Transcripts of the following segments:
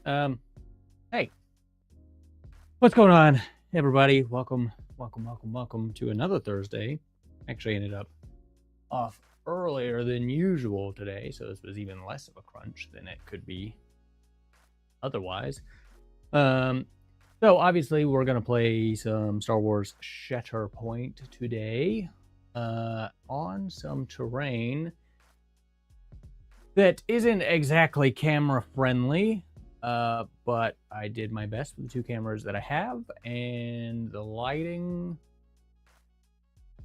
Hey, what's going on, everybody? Welcome to another Thursday. Actually ended up off earlier than usual today, so this was even less of a crunch than it could be otherwise. So obviously we're gonna play some Star Wars Shatterpoint today, on some terrain that isn't exactly camera friendly. But I did my best with the two cameras that I have, and the lighting,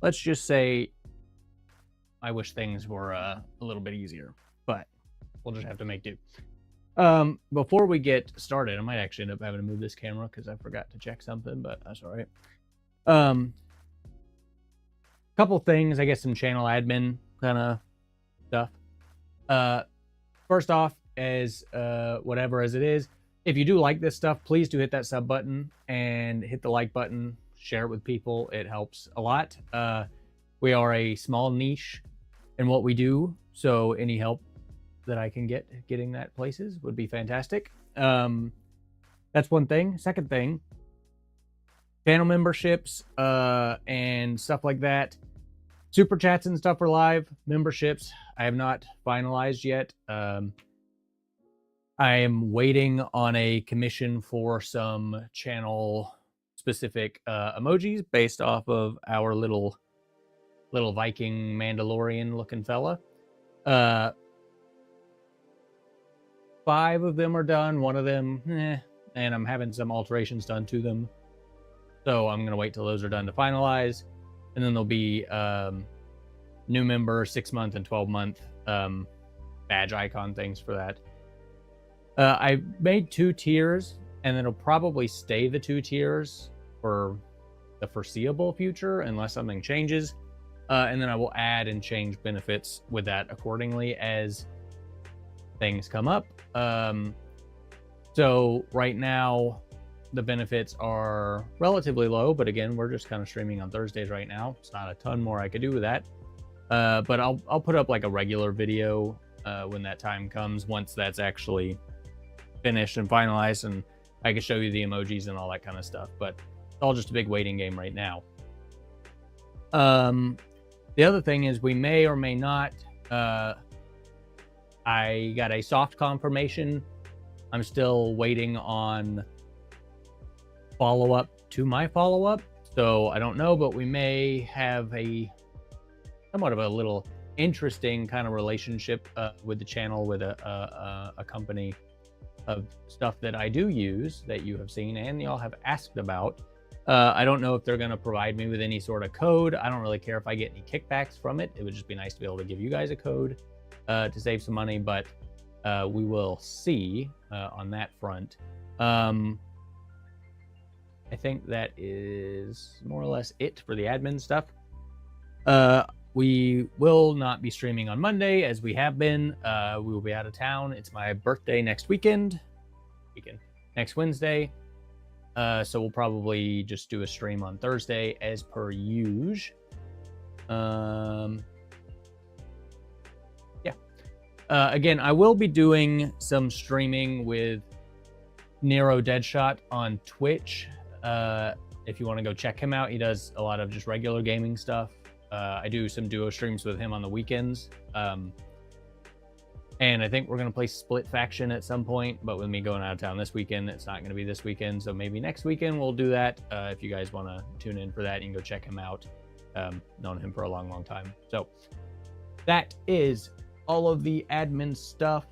let's just say I wish things were a little bit easier, but we'll just have to make do. Before we get started, I might actually end up having to move this camera because I forgot to check something, but that's all right. Couple things, I guess, some channel admin kind of stuff. First off, as whatever as it is, if you do like this stuff, please do hit that sub button and hit the like button, share it with people. It helps a lot. We are a small niche in what we do, so any help that I can get getting that places would be fantastic. That's one thing. Second thing, channel memberships and stuff like that. Super chats and stuff are live. Memberships I have not finalized yet. I am waiting on a commission for some channel specific emojis based off of our little Viking Mandalorian looking fella. 5 of them are done. One of them, and I'm having some alterations done to them. So I'm gonna wait till those are done to finalize, and then there'll be new member 6-month and 12-month badge icon things for that. I made 2 tiers, and it'll probably stay the 2 tiers for the foreseeable future unless something changes. And then I will add and change benefits with that accordingly as things come up. So right now, the benefits are relatively low, but again, we're just kind of streaming on Thursdays right now. It's not a ton more I could do with that. But I'll put up like a regular video when that time comes, once that's actually finished and finalized, and I can show you the emojis and all that kind of stuff. But it's all just a big waiting game right now. The other thing is we may or may not. I got a soft confirmation. I'm still waiting on follow-up to my follow-up, so I don't know, but we may have a somewhat of a little interesting kind of relationship with the channel, with a company of stuff that I do use that you have seen and y'all have asked about. I don't know if they're going to provide me with any sort of code. I don't really care if I get any kickbacks from it. It would just be nice to be able to give you guys a code to save some money, but we will see on that front. I think that is more or less it for the admin stuff. We will not be streaming on Monday as we have been. We will be out of town. It's my birthday next next Wednesday. So we'll probably just do a stream on Thursday as per usual. Yeah. Again, I will be doing some streaming with Nero Deadshot on Twitch. If you want to go check him out, he does a lot of just regular gaming stuff. I do some duo streams with him on the weekends. And I think we're going to play Split Faction at some point, but with me going out of town this weekend, it's not going to be this weekend. So maybe next weekend we'll do that. If you guys want to tune in for that, you can go check him out. Known him for a long time. So that is all of the admin stuff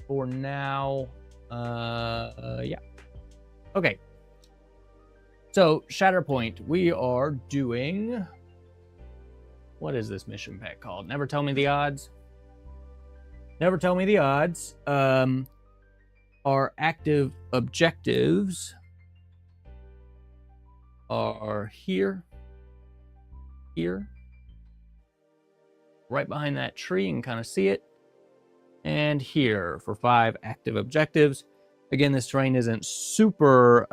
for now. Yeah. Okay. So Shatterpoint, we are doing... What is this mission pack called? Never Tell Me the Odds. Never Tell Me the Odds. Our active objectives are here, right behind that tree, and kind of see it, and here for 5 active objectives. Again, this terrain isn't super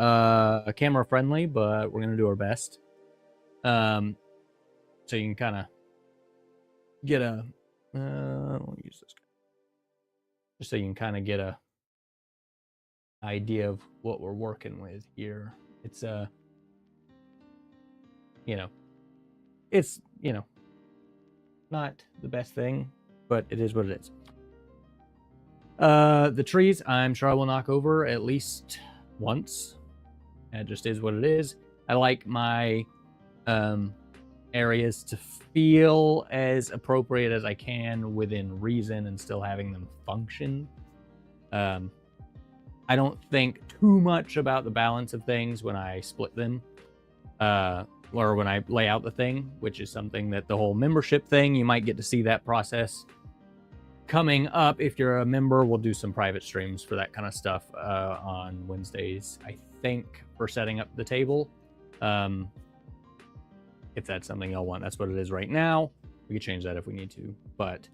camera friendly, but we're gonna do our best. So you can kind of get a I'll use this guy just so you can kind of get a idea of what we're working with here. It's you know, it's not the best thing, but it is what it is. The trees, I'm sure I will knock over at least once. That just is what it is. I like my areas to feel as appropriate as I can within reason and still having them function. I don't think too much about the balance of things when I split them, or when I lay out the thing, which is something that the whole membership thing, you might get to see that process coming up. If you're a member, we'll do some private streams for that kind of stuff on Wednesdays, I think, for setting up the table. If that's something y'all want, that's what it is right now. We can change that if we need to, but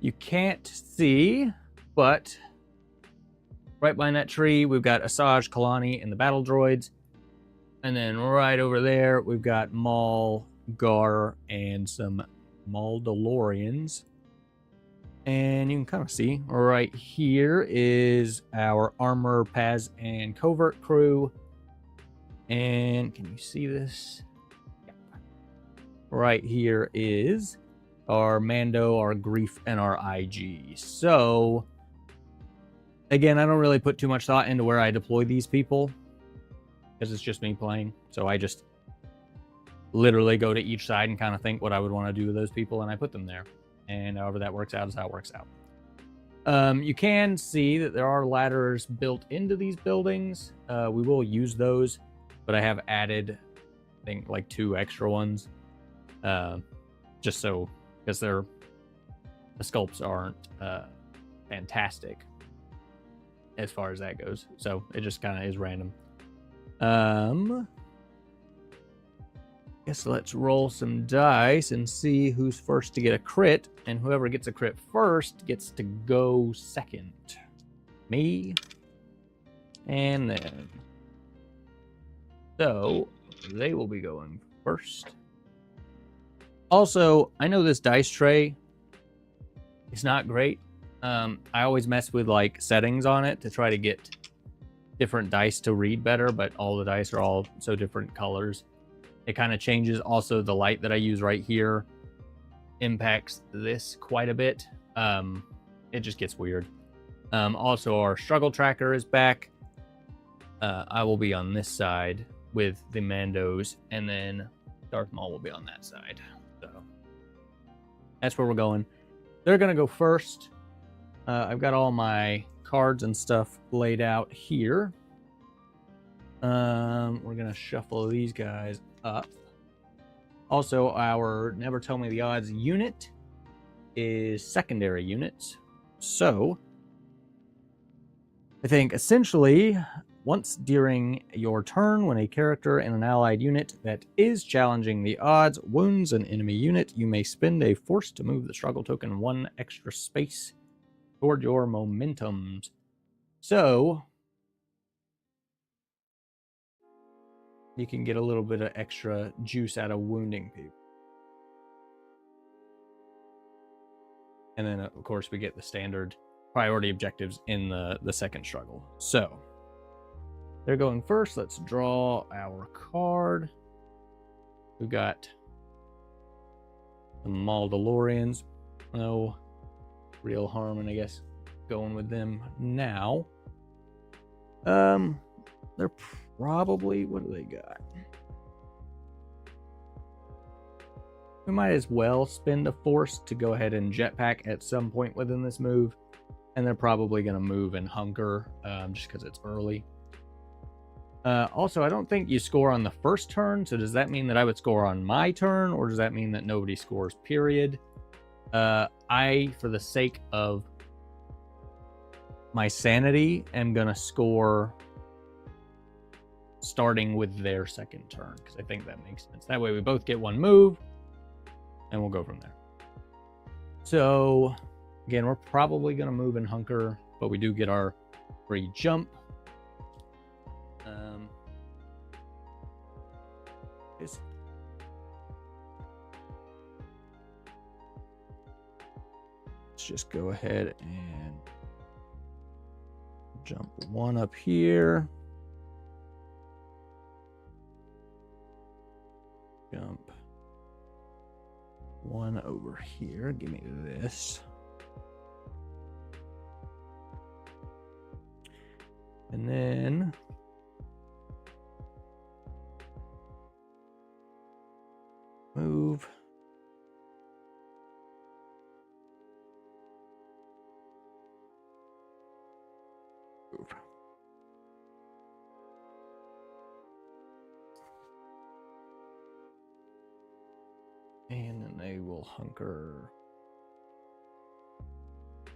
you can't see, but right behind that tree, we've got Asajj, Kelani, and the battle droids. And then right over there, we've got Maul, Gar, and some Mandalorians. And you can kind of see right here is our Armor, Paz, and Covert crew. And can you see this? Yeah. Right here is our Mando, our Greff, and our IG. So, again, I don't really put too much thought into where I deploy these people, because it's just me playing. So I just literally go to each side and kind of think what I would want to do with those people, and I put them there. And however that works out is how it works out. You can see that there are ladders built into these buildings. We will use those, but I have added, I think, like 2 extra ones. Just so, because the sculpts aren't fantastic as far as that goes. So it just kind of is random. Guess let's roll some dice and see who's first to get a crit, and whoever gets a crit first gets to go second. Me. And then. So, they will be going first. Also, I know this dice tray is not great. I always mess with like settings on it to try to get different dice to read better, but all the dice are all so different colors. It kind of changes. Also, the light that I use right here impacts this quite a bit. It just gets weird. Also, our struggle tracker is back. I will be on this side with the Mandos, and then Darth Maul will be on that side. So that's where we're going. They're going to go first. I've got all my cards and stuff laid out here. We're going to shuffle these guys up. Also, our Never Tell Me the Odds unit is secondary units. So, I think essentially, once during your turn, when a character in an allied unit that is challenging the odds wounds an enemy unit, you may spend a force to move the struggle token 1 extra space toward your momentums. So, you can get a little bit of extra juice out of wounding people. And then, of course, we get the standard priority objectives in the second struggle. So, they're going first. Let's draw our card. We've got the Mandalorians. No real harm, and I guess going with them now. They're probably, what do they got? We might as well spend a force to go ahead and jetpack at some point within this move. And they're probably going to move and hunker just because it's early. Also, I don't think you score on the first turn. So does that mean that I would score on my turn? Or does that mean that nobody scores, period? I, for the sake of my sanity, am going to score starting with their second turn, because I think that makes sense. That way we both get one move, and we'll go from there. So, again, we're probably going to move and hunker, but we do get our free jump. Let's just go ahead and jump one up here. Jump one over here. Give me this. And then move. Move. And then they will hunker.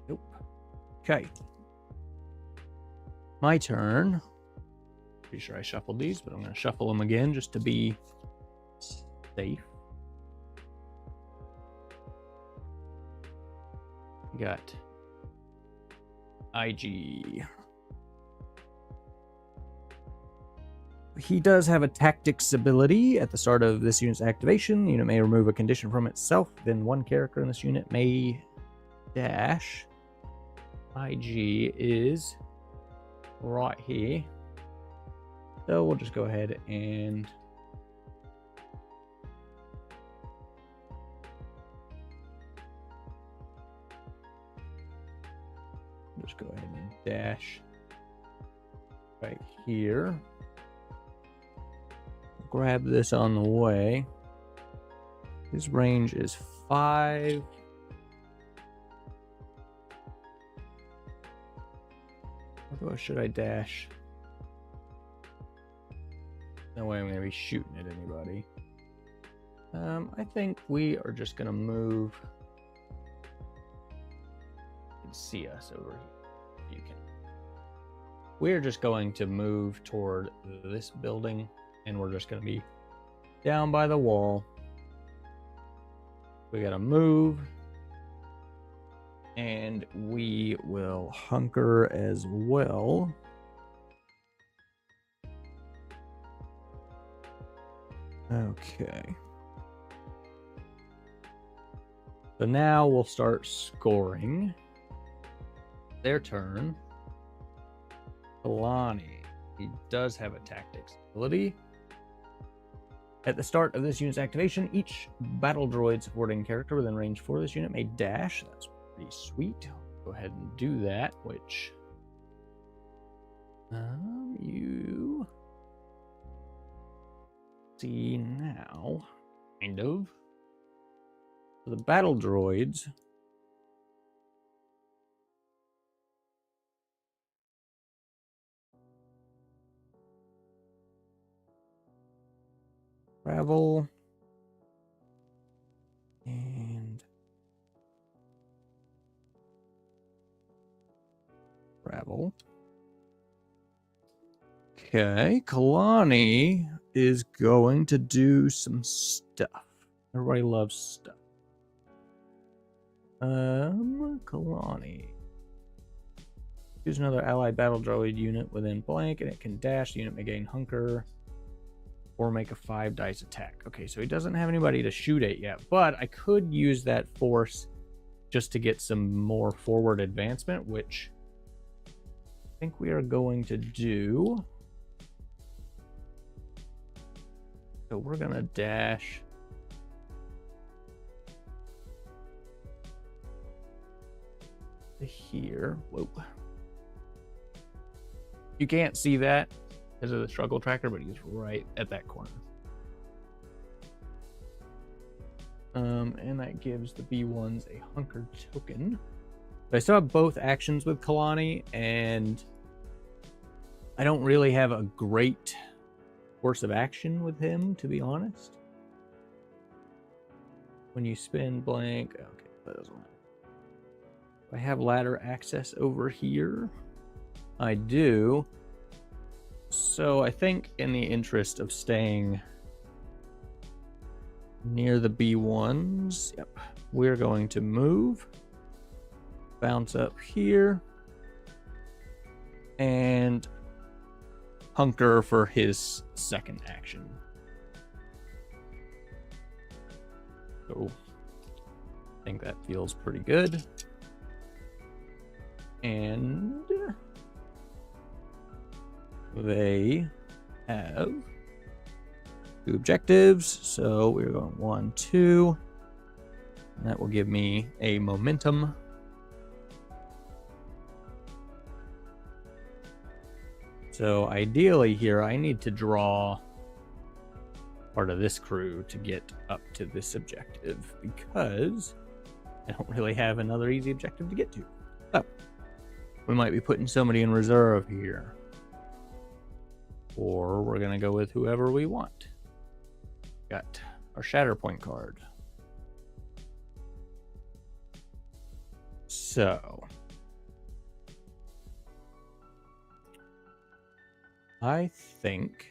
Nope. Okay. My turn. Pretty sure I shuffled these, but I'm going to shuffle them again just to be safe. We got IG. He does have a tactics ability at the start of this unit's activation. The unit may remove a condition from itself. Then one character in this unit may dash. IG is right here. So we'll just go ahead and just go ahead and dash right here. Grab this on the way. His range is 5. Or should I dash? No way I'm going to be shooting at anybody. I think we are just going to move. You can see us over here. You can. We're just going to move toward this building, and we're just going to be down by the wall. We got to move. And we will hunker as well. Okay. So now we'll start scoring. Their turn. Kelani. He does have a tactics ability. At the start of this unit's activation, each battle droid supporting character within range 4 of this unit may dash. That's pretty sweet. Go ahead and do that, which you see now, kind of. So the battle droids travel and travel. Okay, Kelani is going to do some stuff. Everybody loves stuff. Kelani. Choose another allied battle droid unit within blank, and it can dash. The unit may gain hunker or make a 5 dice attack. Okay, so he doesn't have anybody to shoot at yet, but I could use that force just to get some more forward advancement, which I think we are going to do. So we're gonna dash to here. Whoa. You can't see that because of the struggle tracker, but he's right at that corner. And that gives the B1s a hunker token. But I still have both actions with Kelani, and I don't really have a great course of action with him, to be honest. When you spin blank, okay, that doesn't matter. I have ladder access over here. I do. So I think in the interest of staying near the B1s, yep, we're going to move, bounce up here, and hunker for his second action. So I think that feels pretty good. And they have 2 objectives. So we're going 1, 2. And that will give me a momentum. So ideally here, I need to draw part of this crew to get up to this objective because I don't really have another easy objective to get to. So we might be putting somebody in reserve here. Or we're going to go with whoever we want. Got our Shatterpoint card. So I think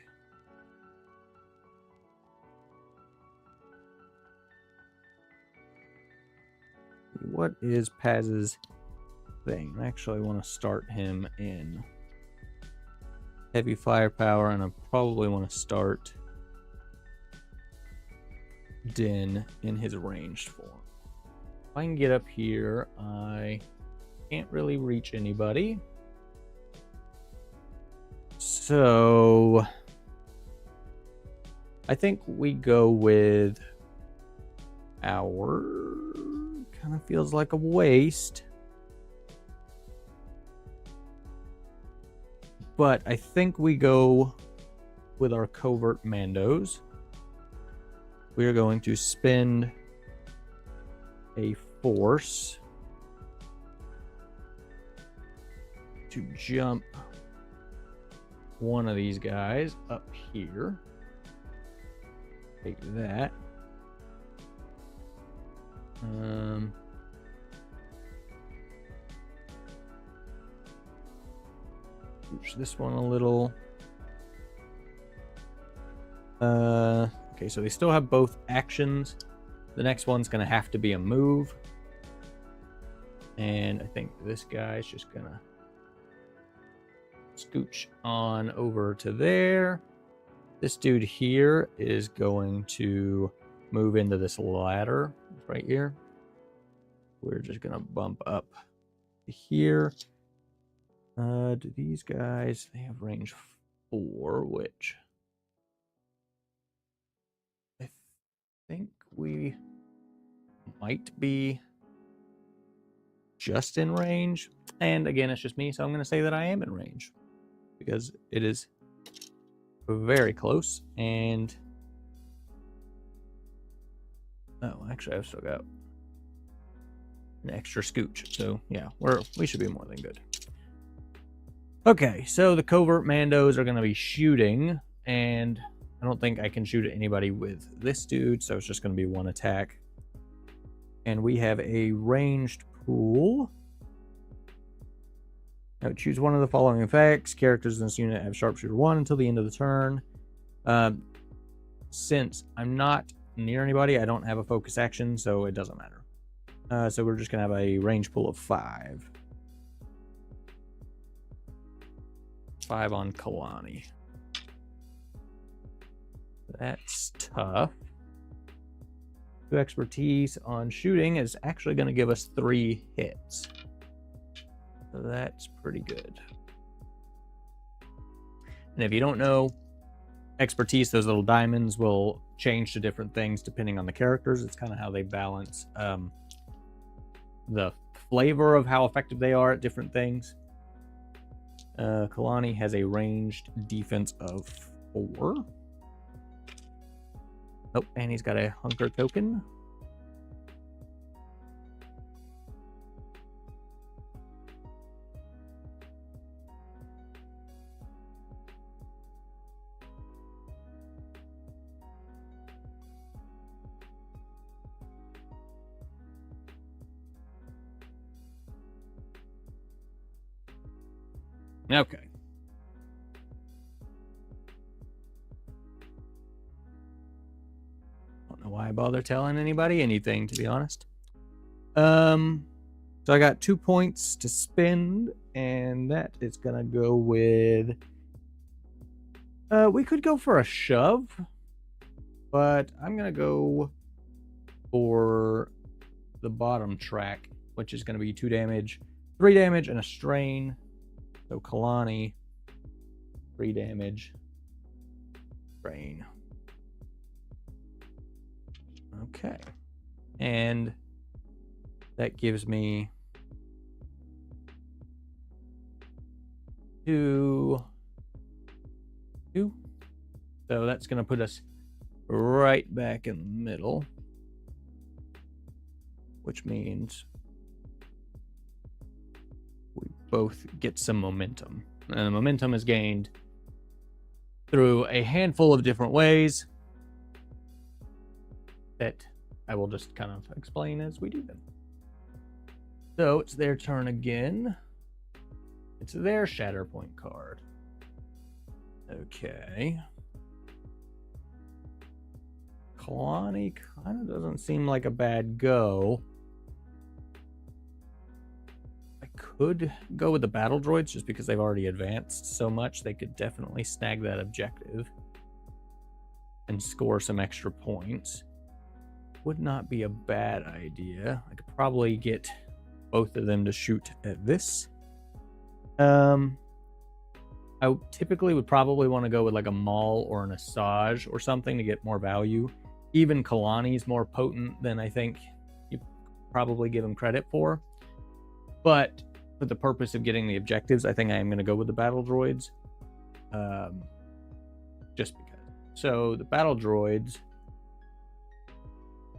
what is Paz's thing? I actually want to start him in heavy firepower, and I probably want to start Din in his ranged form. If I can get up here, I can't really reach anybody. So I think we go with our, kind of feels like a waste, but I think we go with our Covert Mandos. We are going to spend a force to jump one of these guys up here. Take that. Push this one a little. Okay, so they still have both actions. The next one's gonna have to be a move. And I think this guy's just gonna scooch on over to there. This dude here is going to move into this ladder right here. We're just gonna bump up to here. Do these guys, they have range 4, which I think we might be just in range. And again, it's just me, so I'm going to say that I am in range because it is very close. And oh, actually, I've still got an extra scooch, so yeah, we should be more than good. Okay, so the Covert Mandos are going to be shooting, and I don't think I can shoot at anybody with this dude, so it's just going to be 1 attack. And we have a ranged pool. Now choose one of the following effects. Characters in this unit have Sharpshooter 1 until the end of the turn. Since I'm not near anybody, I don't have a focus action, so it doesn't matter. So we're just going to have a range pool of 5. 5 on Kelani. That's tough. 2 expertise on shooting is actually going to give us 3 hits. So that's pretty good. And if you don't know, expertise, those little diamonds will change to different things depending on the characters. It's kind of how they balance the flavor of how effective they are at different things. Kelani has a ranged defense of 4. Oh, and he's got a hunker token. Okay. Don't know why I bother telling anybody anything, to be honest. So I got 2 points to spend, and that is gonna go with. We could go for a shove, but I'm gonna go for the bottom track, which is gonna be 2 damage, 3 damage, and a strain. So Kelani 3 damage. Brain. Okay. And that gives me 2. So that's going to put us right back in the middle, which means we both get some momentum. And the momentum is gained through a handful of different ways that I will just kind of explain as we do them. So it's their turn again. It's their Shatterpoint card. Okay. Kelani kind of doesn't seem like a bad go. I could go with the battle droids just because they've already advanced so much. They could definitely snag that objective and score some extra points. Would not be a bad idea. I could probably get both of them to shoot at this. I typically would probably want to go with like a Maul or an Asajj or something to get more value. Even Kelani is more potent than I think you probably give him credit for. But for the purpose of getting the objectives, I think I am going to go with the battle droids. Just because. So the battle droids,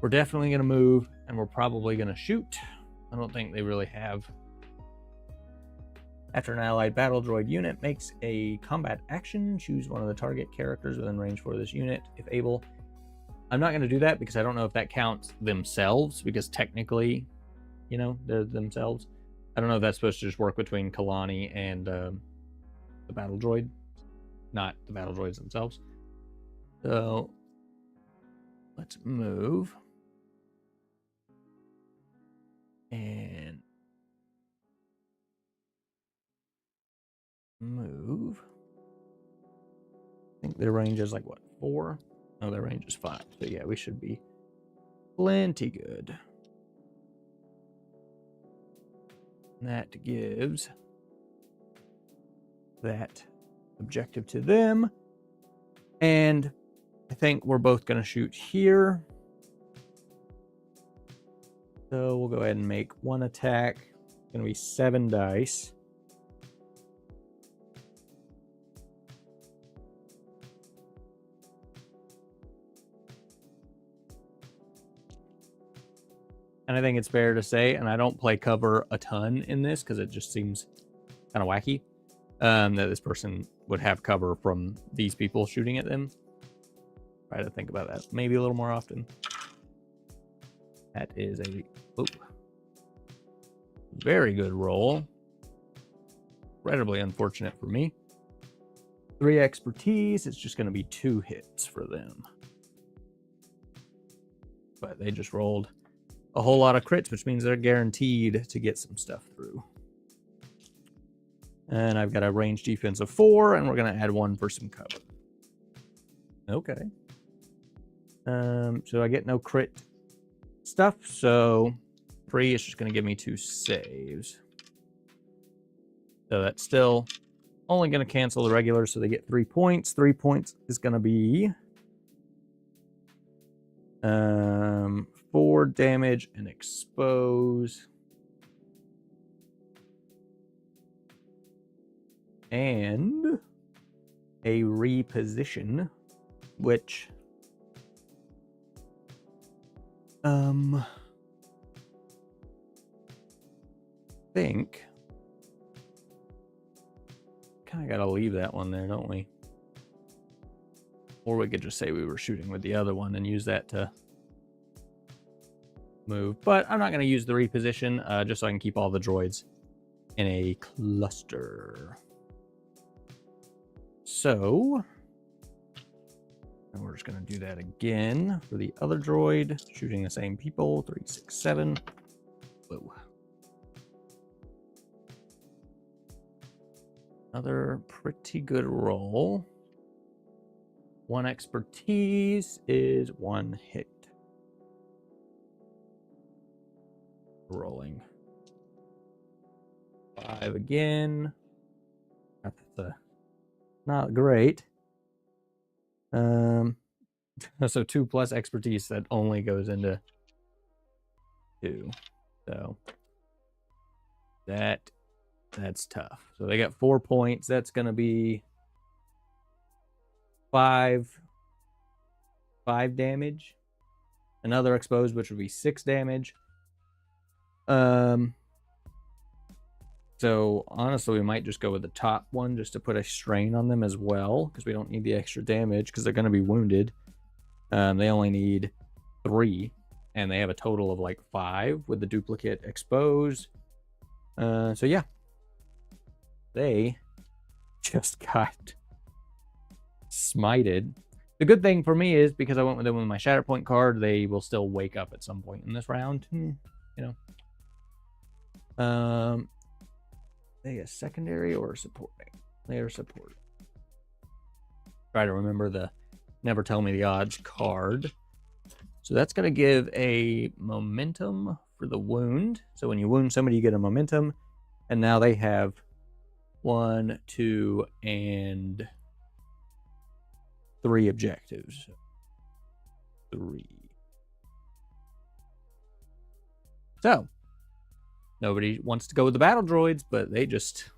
we're definitely going to move and we're probably going to shoot. I don't think they really have. After an allied battle droid unit makes a combat action, choose one of the target characters within range for this unit, if able. I'm not going to do that because I don't know if that counts themselves, because technically, you know, they're themselves. I don't know if that's supposed to just work between Kelani and the battle droid, not the battle droids themselves. So let's move. And move. I think their range is like what, 4? No, their range is 5. So yeah, we should be plenty good. And that gives that objective to them. And I think we're both going to shoot here. So we'll go ahead and make one attack. It's going to be 7 dice. And I think it's fair to say, and I don't play cover a ton in this because it just seems kind of wacky, that this person would have cover from these people shooting at them. Try to think about that maybe a little more often. That is a very good roll. Incredibly unfortunate for me. 3 expertise. It's just going to be 2 hits for them. But they just rolled a whole lot of crits, which means they're guaranteed to get some stuff through. And I've got a range defense of 4, and we're going to add 1 for some cover. Okay. So I get no crit stuff, so 3 is just going to give me 2 saves. So that's still only going to cancel the regular, so they get 3 points. 3 points is going to be 4 damage and expose. And a reposition, which think kind of got to leave that one there, don't we? Or we could just say we were shooting with the other one and use that to move. But I'm not going to use the reposition, just so I can keep all the droids in a cluster. So, and we're just going to do that again for the other droid, shooting the same people. 3, 6, 7. Whoa. Another pretty good roll. 1 expertise is 1 hit. Rolling. 5 again. That's a Not great. So 2+ expertise, that only goes into 2. So that's tough. So they got 4 points. That's gonna be 5 damage. Another exposed, which would be 6 damage. So honestly, we might just go with the top one just to put a strain on them as well, because we don't need the extra damage because they're going to be wounded. They only need 3, and they have a total of like 5 with the duplicate exposed. So yeah, they just got smited. The good thing for me is because I went with them with my Shatterpoint card, they will still wake up at some point in this round. You know. They a secondary or supporting? They are supporting. Try to remember the never tell me the odds card. So that's going to give a momentum for the wound. So when you wound somebody, you get a momentum. And now they have 1, 2, and 3 objectives. 3. So nobody wants to go with the battle droids, but they just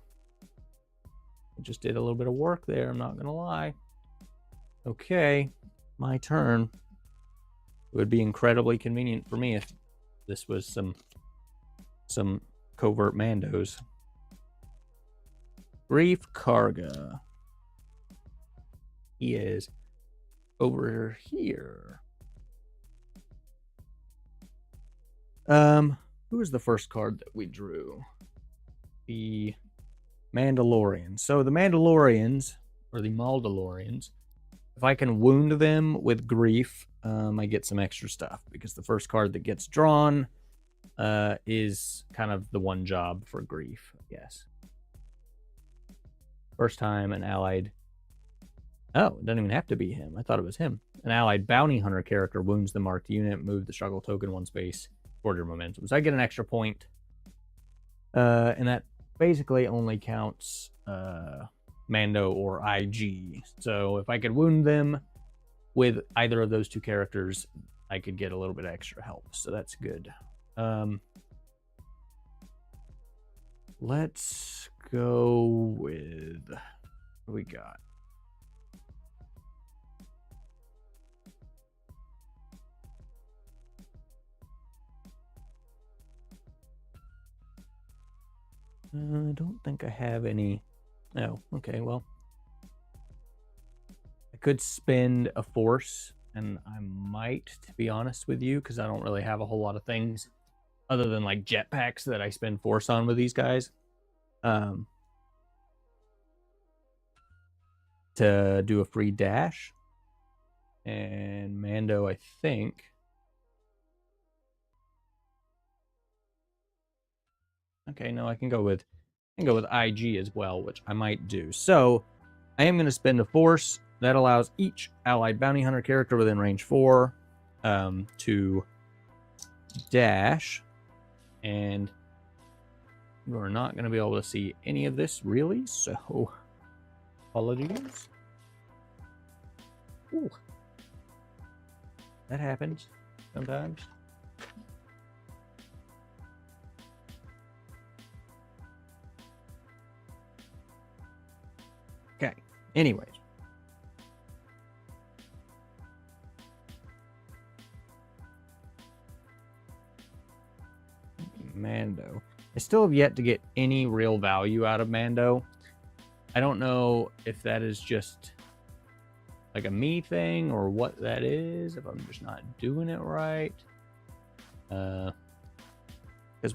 did a little bit of work there, I'm not gonna lie. Okay, my turn. It would be incredibly convenient for me if this was some covert Mandos. Greff Karga. He is over here. Who was the first card that we drew? The Mandalorians. So the Mandalorians, or the Mandalorians, if I can wound them with Greff, I get some extra stuff, because the first card that gets drawn is kind of the one job for Greff, yes. First time an allied... Oh, it doesn't even have to be him. I thought it was him. An allied bounty hunter character wounds the marked unit, move the struggle token 1 space toward your momentum. So I get an extra point. And that basically only counts Mando or IG. So if I could wound them with either of those 2 characters, I could get a little bit of extra help. So that's good. Let's go with... What do we got? I don't think I have any. Oh, okay, well. I could spend a force, and I might, to be honest with you, because I don't really have a whole lot of things other than like jetpacks that I spend force on with these guys. To do a free dash. And Mando, I think... Okay, no, I can go with IG as well, which I might do. So I am going to spend a force that allows each allied bounty hunter character within range 4 to dash, and you're not going to be able to see any of this really, so apologies. Ooh. That happens sometimes. Okay, anyways. Mando. I still have yet to get any real value out of Mando. I don't know if that is just like a me thing or what that is, if I'm just not doing it right. Because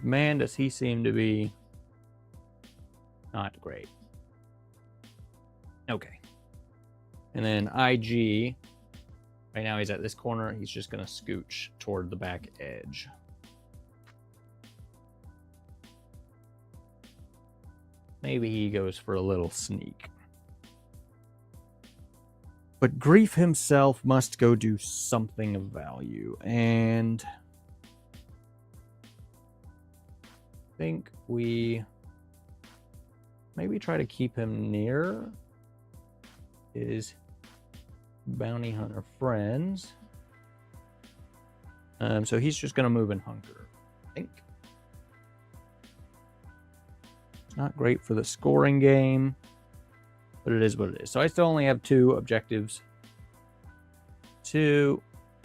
Mandos, he seemed to be not great. Okay. And then IG, right now he's at this corner. He's just going to scooch toward the back edge. Maybe he goes for a little sneak. But Greff himself must go do something of value. And I think we maybe try to keep him near his bounty hunter friends. So he's just going to move in hunker, I think. It's not great for the scoring game, but it is what it is. So I still only have 2 objectives. 2,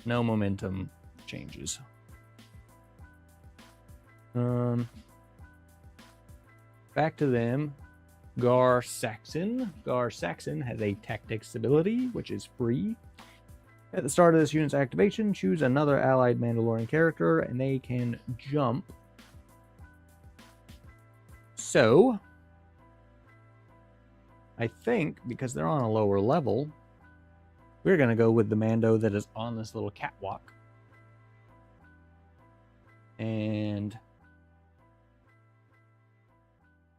no momentum changes. Back to them. Gar Saxon. Gar Saxon has a tactics ability, which is free. At the start of this unit's activation, choose another allied Mandalorian character, and they can jump. So, I think, because they're on a lower level, we're going to go with the Mando that is on this little catwalk. And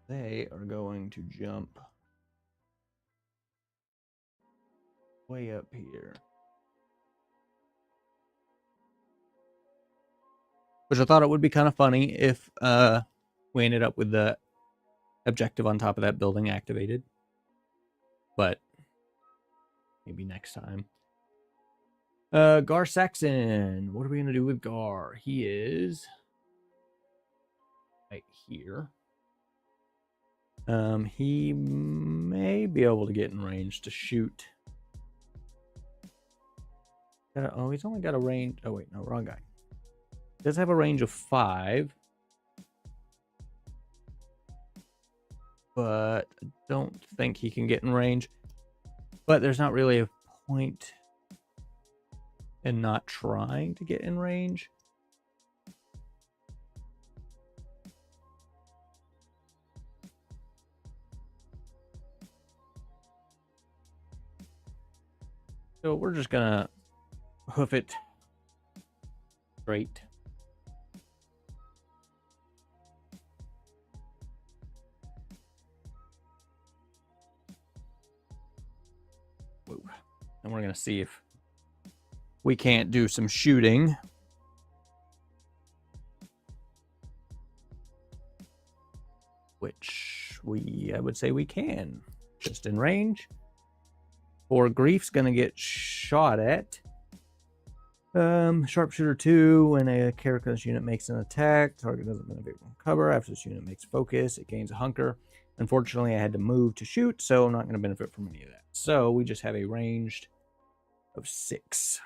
they are going to jump way up here. Which I thought it would be kind of funny if we ended up with the objective on top of that building activated. But maybe next time. Gar Saxon. What are we going to do with Gar? He is right here. He may be able to get in range to shoot. Oh, he's only got a range. Oh, wait, no, wrong guy. He does have a range of 5. But I don't think he can get in range. But there's not really a point in not trying to get in range. So we're just gonna hoof it straight. Whoa. And we're gonna see if we can't do some shooting. Which I would say we can. Just in range. Or Greff's gonna get shot at. Sharpshooter 2, when a character in this unit makes an attack, target doesn't benefit from cover. After this unit makes focus, it gains a hunker. Unfortunately, I had to move to shoot, so I'm not going to benefit from any of that. So we just have a ranged of 6.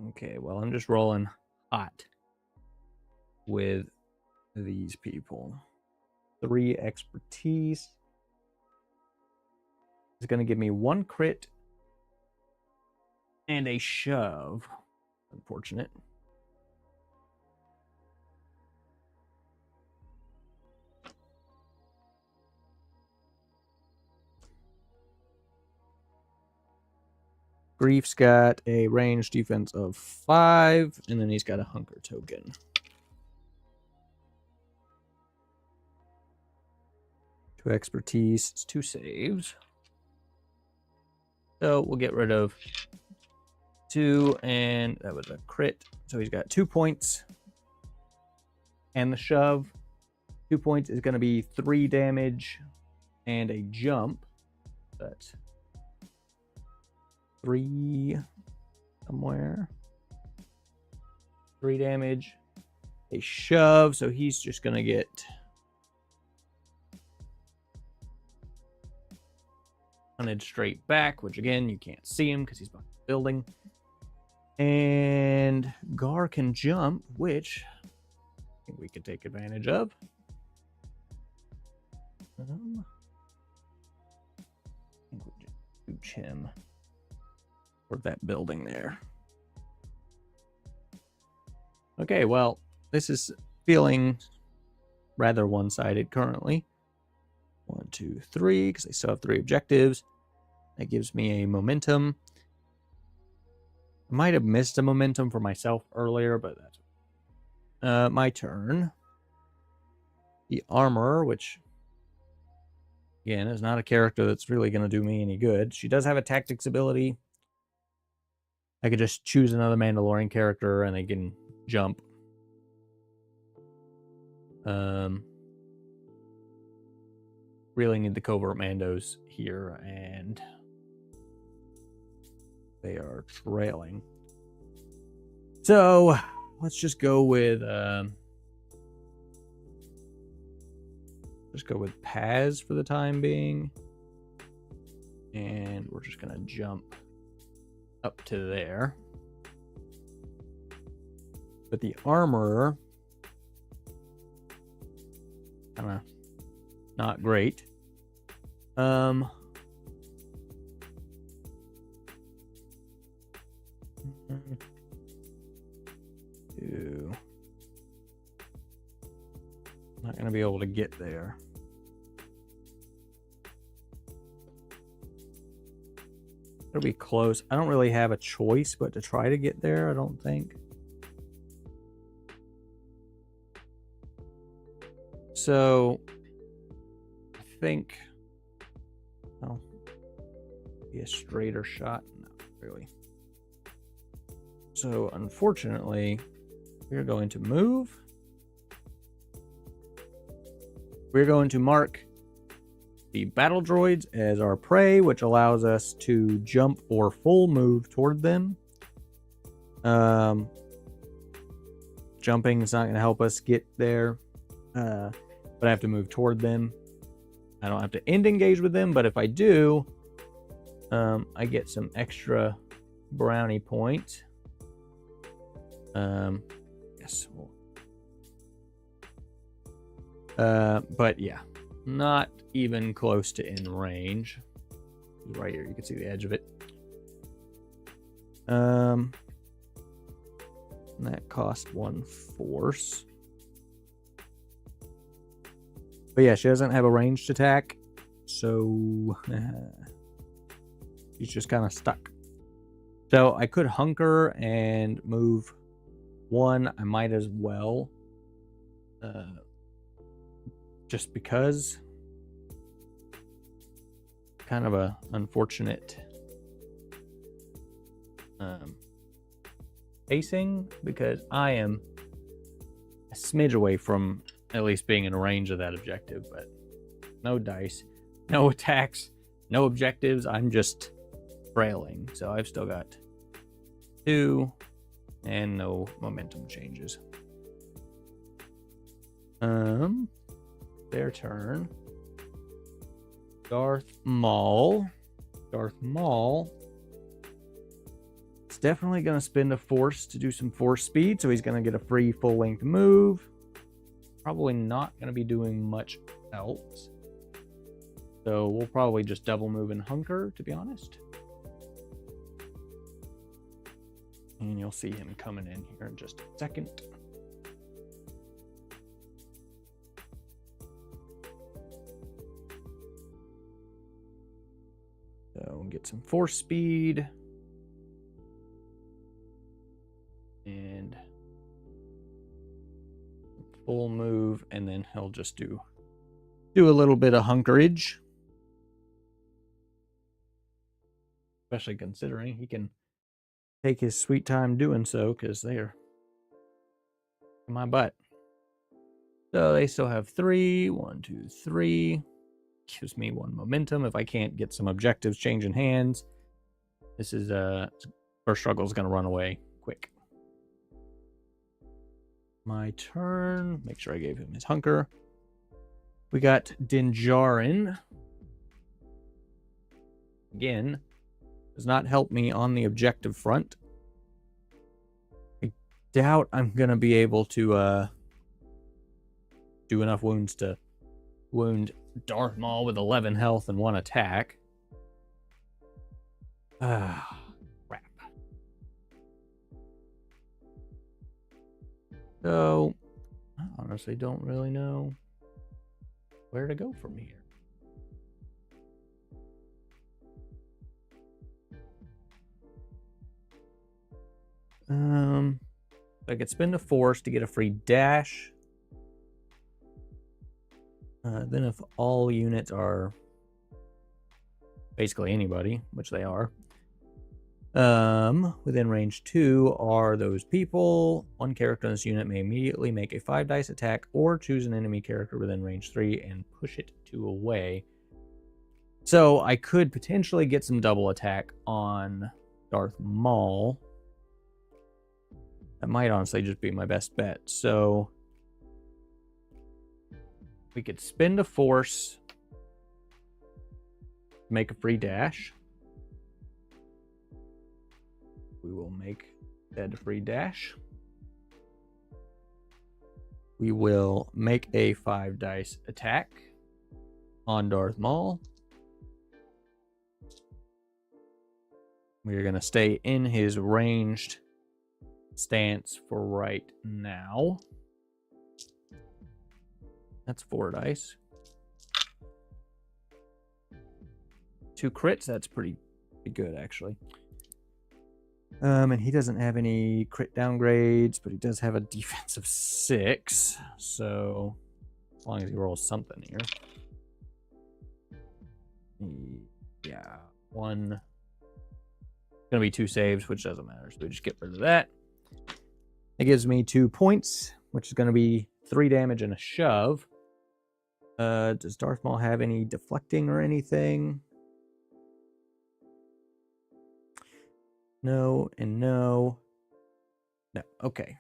Okay, well, I'm just rolling hot with these people. 3 expertise. It's going to give me 1 crit and a shove. Unfortunate. Greff's got a range defense of 5, and then he's got a hunker token. 2 expertise, it's 2 saves. So we'll get rid of 2, and that was a crit. So he's got 2 points. And the shove, 2 points is going to be 3 damage and a jump. That's 3 somewhere. 3 damage, a shove. So he's just going to get hunted straight back, which again, you can't see him because he's behind the building. And Gar can jump, which I think we could take advantage of. I think we just scooch him toward that building there. Okay, well, this is feeling rather one-sided currently. 1, 2, 3, because they still have 3 objectives. That gives me a momentum. I might have missed a momentum for myself earlier, but that's my turn. The armor, which again is not a character that's really going to do me any good. She does have a tactics ability. I could just choose another Mandalorian character and they can jump. Really need the covert Mandos here, and they are trailing. So let's just go with Paz for the time being, and we're just gonna jump up to there. But the armorer, kind of not great. Not gonna be able to get there. It'll be close. I don't really have a choice but to try to get there, I don't think. So I think I'll be a straighter shot. No, really. So unfortunately, we're going to move. We're going to mark the battle droids as our prey, which allows us to jump or full move toward them. Jumping is not going to help us get there, but I have to move toward them. I don't have to end engage with them, but if I do, I get some extra brownie points. Yes. But yeah, not even close to in range. Right here, you can see the edge of it. That cost 1 force. But yeah, she doesn't have a ranged attack, so she's just kind of stuck. So I could hunker and move 1. I might as well. Just because. Kind of a unfortunate pacing, because I am a smidge away from at least being in range of that objective, but no dice, no attacks, no objectives. I'm just trailing, so I've still got 2 and no momentum changes. Their turn. Darth Maul. Darth Maul is definitely going to spend a force to do some force speed, so he's going to get a free full-length move. Probably not going to be doing much else. So we'll probably just double move and hunker, to be honest. And you'll see him coming in here in just a second. So get some force speed. And full move, and then he'll just do a little bit of hunkerage. Especially considering he can take his sweet time doing so, because they're in my butt. So they still have 3. 1, 2, 3. Gives me 1 momentum if I can't get some objectives changing hands. This is first struggle is going to run away quick. My turn. Make sure I gave him his hunker. We got Din Djarin. Again, does not help me on the objective front. I doubt I'm going to be able to do enough wounds to wound Darth Maul with 11 health and 1 attack. Ah, crap. So, I honestly don't really know where to go from here. I could spend a force to get a free dash. Then if all units are basically anybody, which they are, Within range 2 are those people. One character in this unit may immediately make a 5 dice attack or choose an enemy character within range 3 and push it 2 away. So I could potentially get some double attack on Darth Maul. That might honestly just be my best bet. So we could spend a force, make a free dash. We will make that a free dash. We will make a 5 dice attack on Darth Maul. We're going to stay in his ranged stance for right now. That's 4 dice. 2 crits. That's pretty good, actually. And he doesn't have any crit downgrades, but he does have a defense of 6. So, as long as he rolls something here. Yeah, 1. It's going to be 2 saves, which doesn't matter. So we just get rid of that. It gives me 2 points, which is going to be 3 damage and a shove. Does Darth Maul have any deflecting or anything? No and no. No, okay.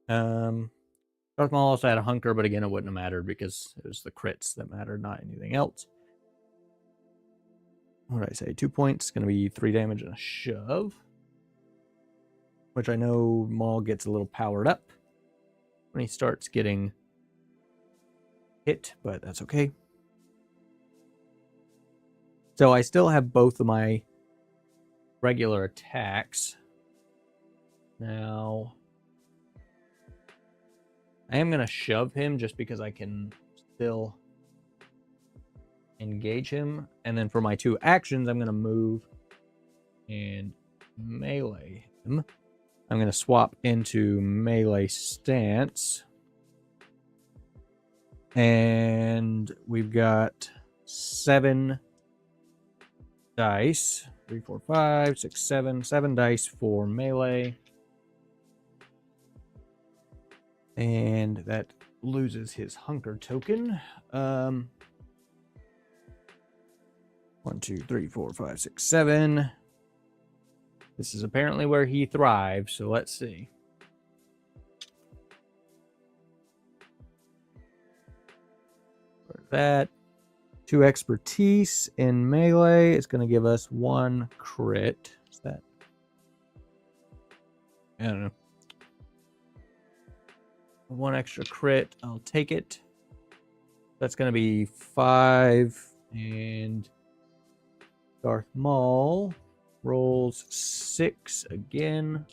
Darth Maul also had a hunker, but again, it wouldn't have mattered because it was the crits that mattered, not anything else. What did I say? 2 points. Going to be 3 damage and a shove. Which I know Maul gets a little powered up when he starts getting hit, but that's okay. So I still have both of my regular attacks. Now, I am going to shove him just because I can still engage him. And then for my 2 actions, I'm going to move and melee him. I'm going to swap into melee stance. And we've got 7 dice. 3, 4, 5, 6, 7. 7 dice for melee. And that loses his hunker token. 1, 2, 3, 4, 5, 6, 7. This is apparently where he thrives, so let's see. For that, 2 expertise in melee is going to give us 1 crit. Is that? I don't know. 1 extra crit. I'll take it. That's going to be 5. And Darth Maul rolls 6 again.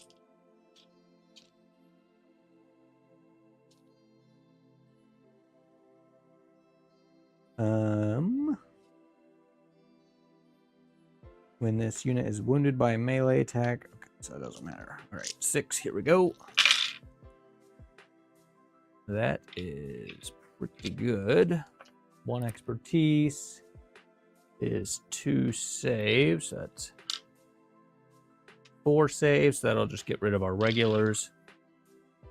When this unit is wounded by a melee attack. Okay, so it doesn't matter. All right, 6. Here we go. That is pretty good. 1 expertise is 2 saves. That's 4 saves. That'll just get rid of our regulars.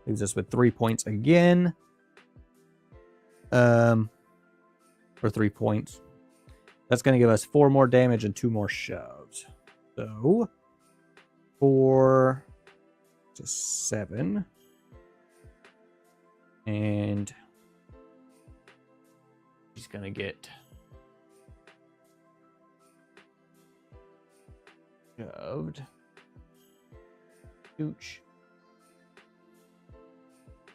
Leaves us with 3 points again. For 3 points. That's going to give us 4 more damage and 2 more shoves. So 4 to 7. And he's going to get shoved. Ooch.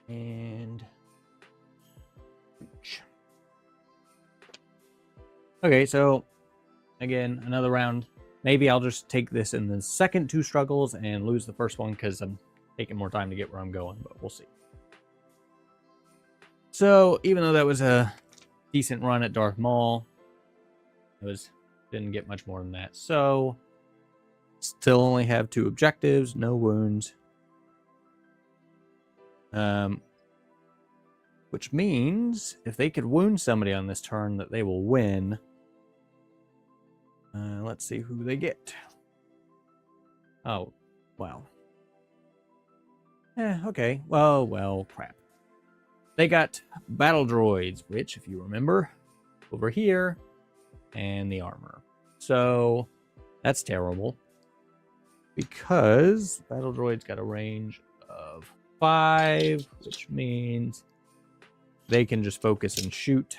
And ooch. Okay, so again, another round. Maybe I'll just take this in the second 2 struggles and lose the first one because I'm taking more time to get where I'm going, but we'll see. So even though that was a decent run at Darth Maul, didn't get much more than that. So still only have 2 objectives, no wounds. Which means if they could wound somebody on this turn, that they will win. Let's see who they get. Oh, well. Okay. Well, crap. They got battle droids, which, if you remember, over here, and the armor. So that's terrible because battle droids got a range of 5, which means they can just focus and shoot.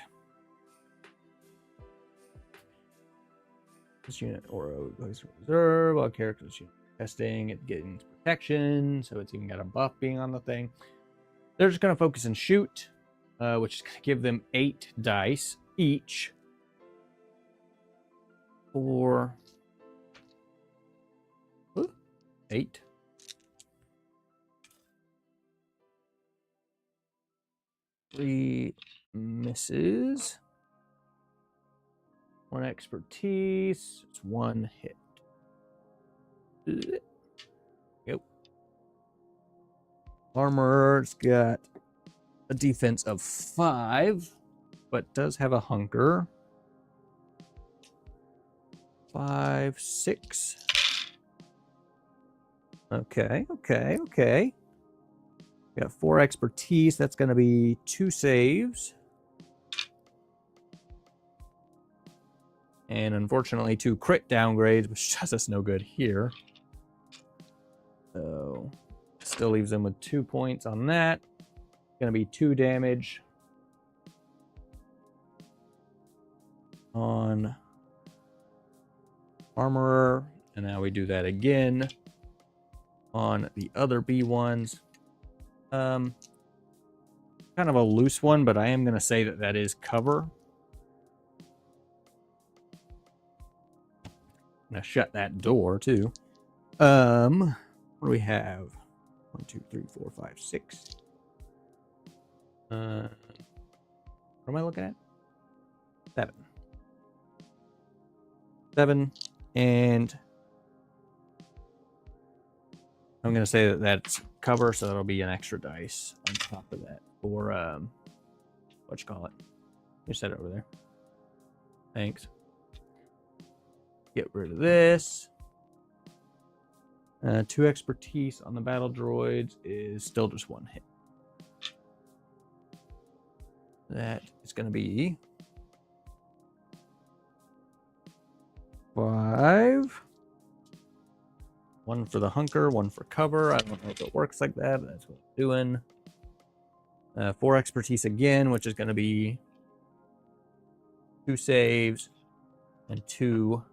This unit or reserve while characters testing, it getting protection, so it's even got a buff being on the thing. They're just going to focus and shoot, which is going to give them 8 dice each for 8. Three misses. 1 expertise. It's 1 hit. Yep. Armor's got a defense of 5, but does have a hunker. 5, 6. Okay. We got 4 expertise. That's going to be 2 saves. And unfortunately, 2 crit downgrades, which does us no good here. So, still leaves them with 2 points on that. Going to be 2 damage on Armorer. And now we do that again on the other B1s. Kind of a loose one, but I am going to say that that is cover. I'm going to shut that door, too. What do we have? 1, 2, 3, 4, 5, 6. What am I looking at? 7. 7. And I'm going to say that that's cover, so that'll be an extra dice on top of that for, what you call it? You set it over there. Thanks. Get rid of this. 2 expertise on the battle droids is still just 1 hit. That is going to be 5. 1 for the hunker, 1 for cover. I don't know if it works like that, but that's what I'm doing. 4 expertise again, which is going to be 2 saves and 2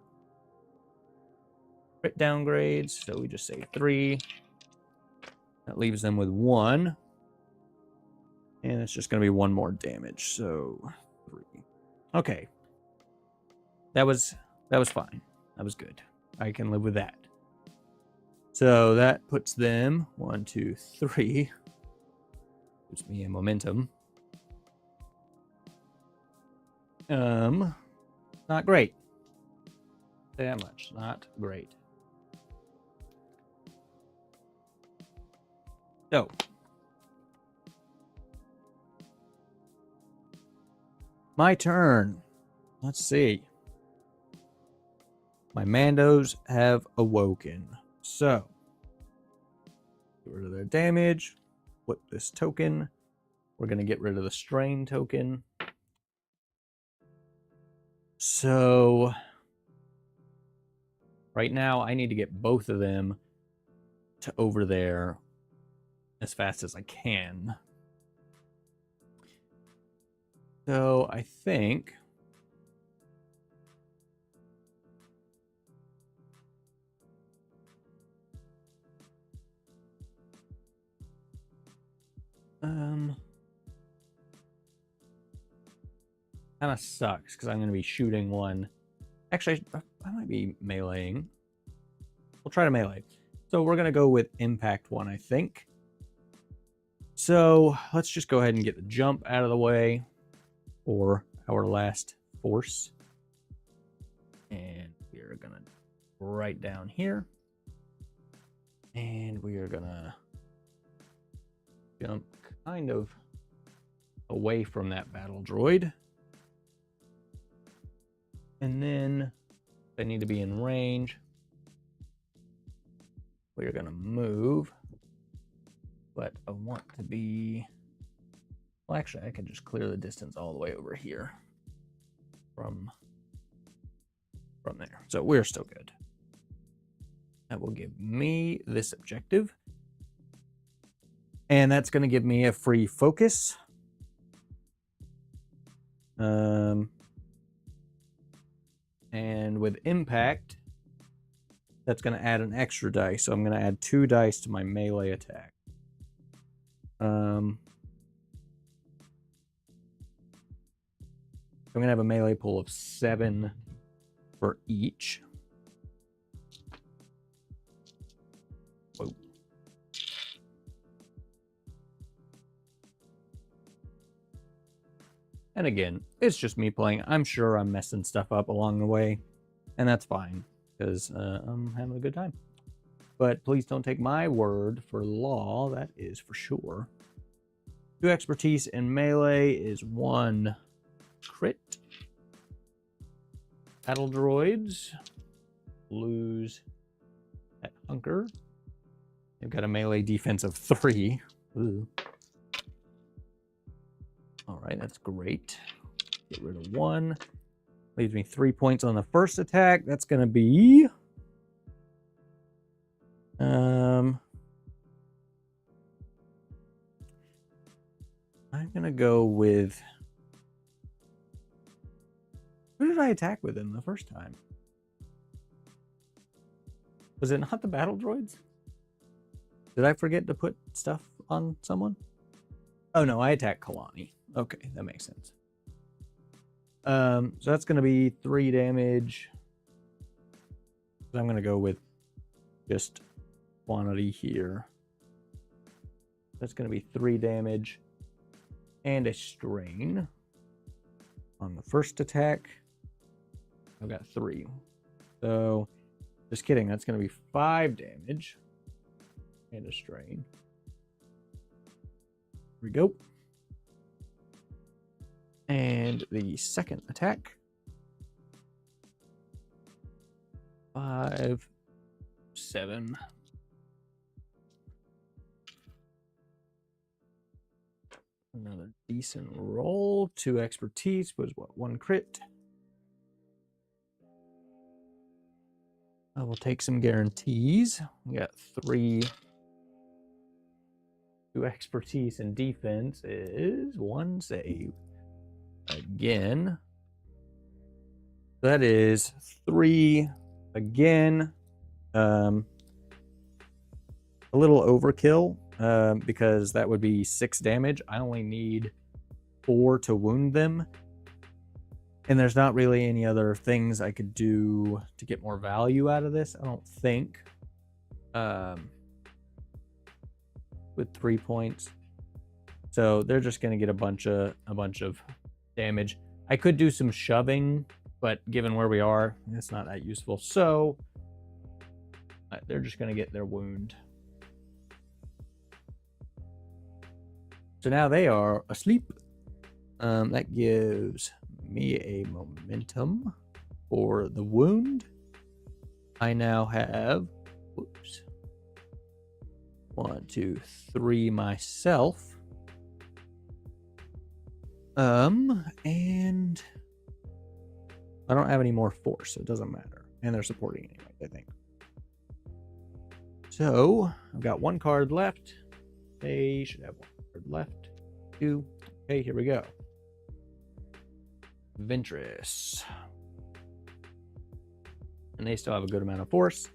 crit downgrades. So we just say 3. That leaves them with 1. And it's just going to be 1 more damage. So 3. Okay. That was fine. That was good. I can live with that. So that puts them 1, 2, 3. Gives me a momentum. Not great. Say that much. Not great. So my turn. Let's see. My Mandos have awoken. So, get rid of their damage. Flip this token. We're going to get rid of the strain token. So, right now, I need to get both of them to over there as fast as I can. So, I think kind of sucks because I'm going to be shooting one. Actually, I might be meleeing. We'll try to melee. So we're going to go with impact 1, I think. So let's just go ahead and get the jump out of the way for our last force. And we're going to right down here. And we are going to jump kind of away from that battle droid. And then I need to be in range. we are going to move, but I want to be, well, actually, I can just clear the distance all the way over here from there. So we're still good. That will give me this objective. And that's going to give me a free focus. And with impact, that's going to add an extra dice. So I'm going to add 2 dice to my melee attack. I'm going to have a melee pool of 7 for each. Whoa. And again, it's just me playing. I'm sure I'm messing stuff up along the way, and that's fine, because I'm having a good time. But please don't take my word for law, that is for sure. 2 expertise in melee is 1 crit. Battle droids lose that hunker. They've got a melee defense of 3. Ooh. All right, that's great. Get rid of 1. Leaves me 3 points on the first attack. That's going to be... I'm going to go with... Who did I attack with him the first time? Was it not the battle droids? Did I forget to put stuff on someone? Oh no, I attacked Kelani. Okay, that makes sense. So that's going to be 3 damage. I'm going to go with just quantity here. That's going to be 3 damage and a strain. On the first attack, I've got 3. So, just kidding, that's going to be 5 damage and a strain. Here we go. And the second attack. 5, 7. Another decent roll. 2 expertise was what? 1 crit. I will take some guarantees. We got 3. 2 expertise and defense is 1 save. Again. That is 3 again. A little overkill. Because that would be 6 damage. I only need 4 to wound them. And there's not really any other things I could do to get more value out of this, I don't think. With 3 points. So they're just gonna get a bunch of damage. I could do some shoving, but given where we are, it's not that useful. So they're just gonna get their wound. So now they are asleep. That gives me a momentum for the wound. I now have, whoops, 1, 2, 3 myself. And I don't have any more force, so it doesn't matter. And they're supporting anyway, I think. So I've got 1 card left. They should have 1 card left. 2. Okay, here we go. Ventress. And they still have a good amount of force.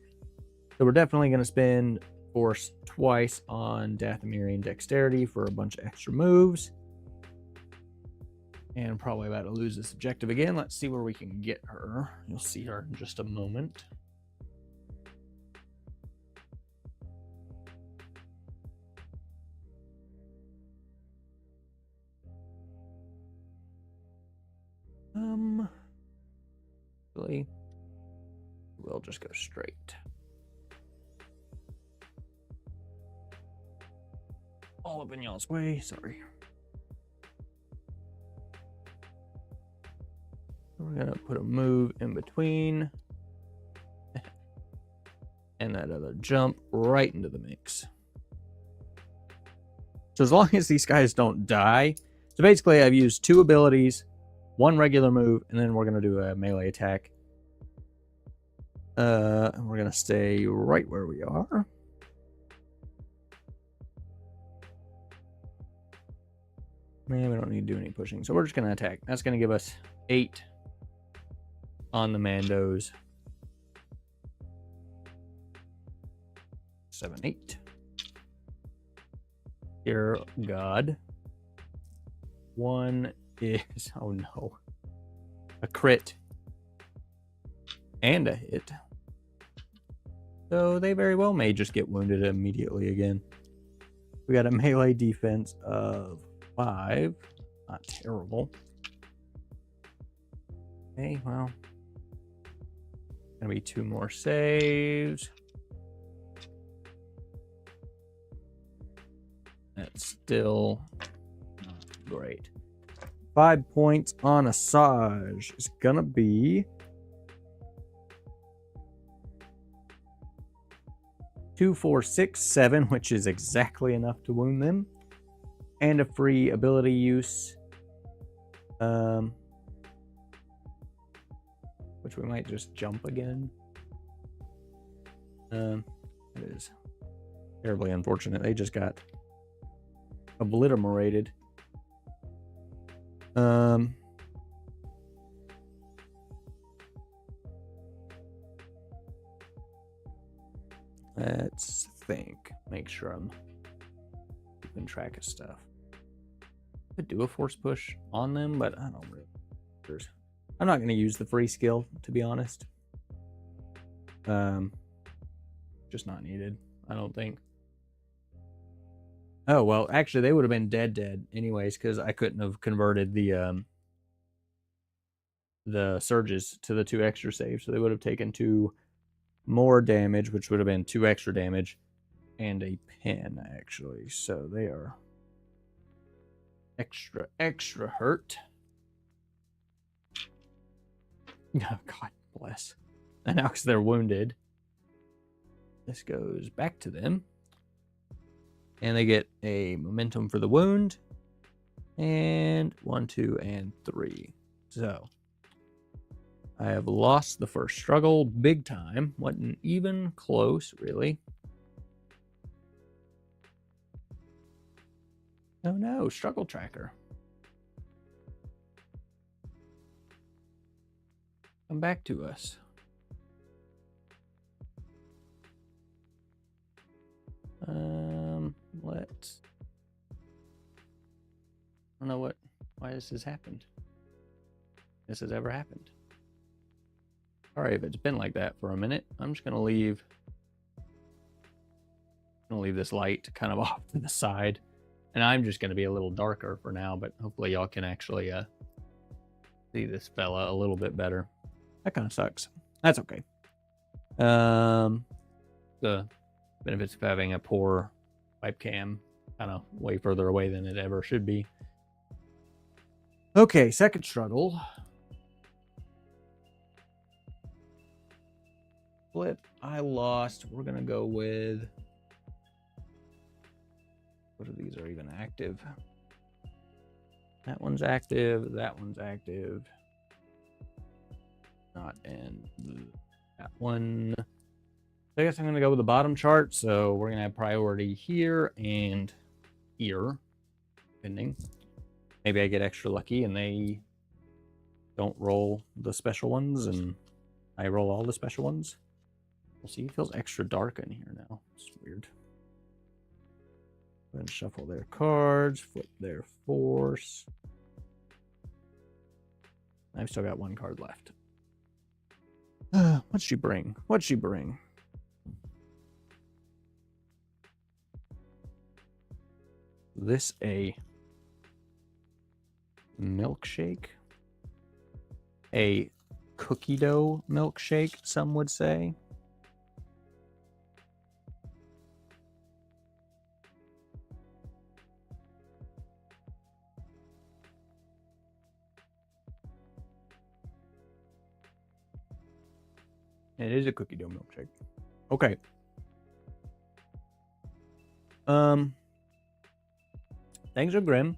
So we're definitely going to spend force twice on Dathomirian dexterity for a bunch of extra moves. And probably about to lose this objective again. Let's see where we can get her. You'll see her in just a moment. Really, we'll just go straight. All up in y'all's way, sorry. We're gonna put a move in between. and that other jump right into the mix. So as long as these guys don't die, so basically I've used 2 abilities, 1 regular move, and then we're gonna do a melee attack. And we're gonna stay right where we are. Man, we don't need to do any pushing, so we're just gonna attack. That's gonna give us 8 on the Mandos. 7, 8. Dear God. 1 is, oh no, a crit and a hit. So they very well may just get wounded immediately again. We got a melee defense of 5. Not terrible. Okay, well, gonna be 2 more saves. That's still not great. 5 points on Asajj is gonna be 2, 4, 6, 7, which is exactly enough to wound them, and a free ability use, which we might just jump again. It is terribly unfortunate. They just got obliterated. Let's think. Make sure I'm keeping track of stuff. I could do a force push on them, but I don't really. I'm not going to use the free skill, to be honest. Just not needed, I don't think. Oh, well, actually, they would have been dead anyways, because I couldn't have converted the surges to the 2 extra saves, so they would have taken 2 more damage, which would have been 2 extra damage, and a pin, actually. So they are extra hurt. Oh, God bless. And now, because they're wounded, this goes back to them. And they get a momentum for the wound. And 1, 2, and 3. So I have lost the first struggle big time. Wasn't even close, really. Oh no, struggle tracker. Come back to us. Let's. I don't know why this has happened. This has ever happened. Sorry if it's been like that for a minute. I'm just gonna leave this light kind of off to the side, and I'm just gonna be a little darker for now. But hopefully y'all can actually see this fella a little bit better. That kind of sucks. That's okay. The benefits of having a poor webcam, kind of way further away than it ever should be. Okay, second struggle. Flip, I lost. We're gonna go with, what of these are even active? That one's active, that one's active. Not in that one. I guess I'm gonna go with the bottom chart. So we're gonna have priority here and here, depending. Maybe I get extra lucky and they don't roll the special ones and I roll all the special ones. We'll see. It feels extra dark in here now. It's weird. Go ahead and shuffle their cards, flip their force. I've still got 1 card left. What'd she bring? What'd she bring? This a milkshake? A cookie dough milkshake, some would say. It is a cookie dough milkshake. Okay. Things are grim.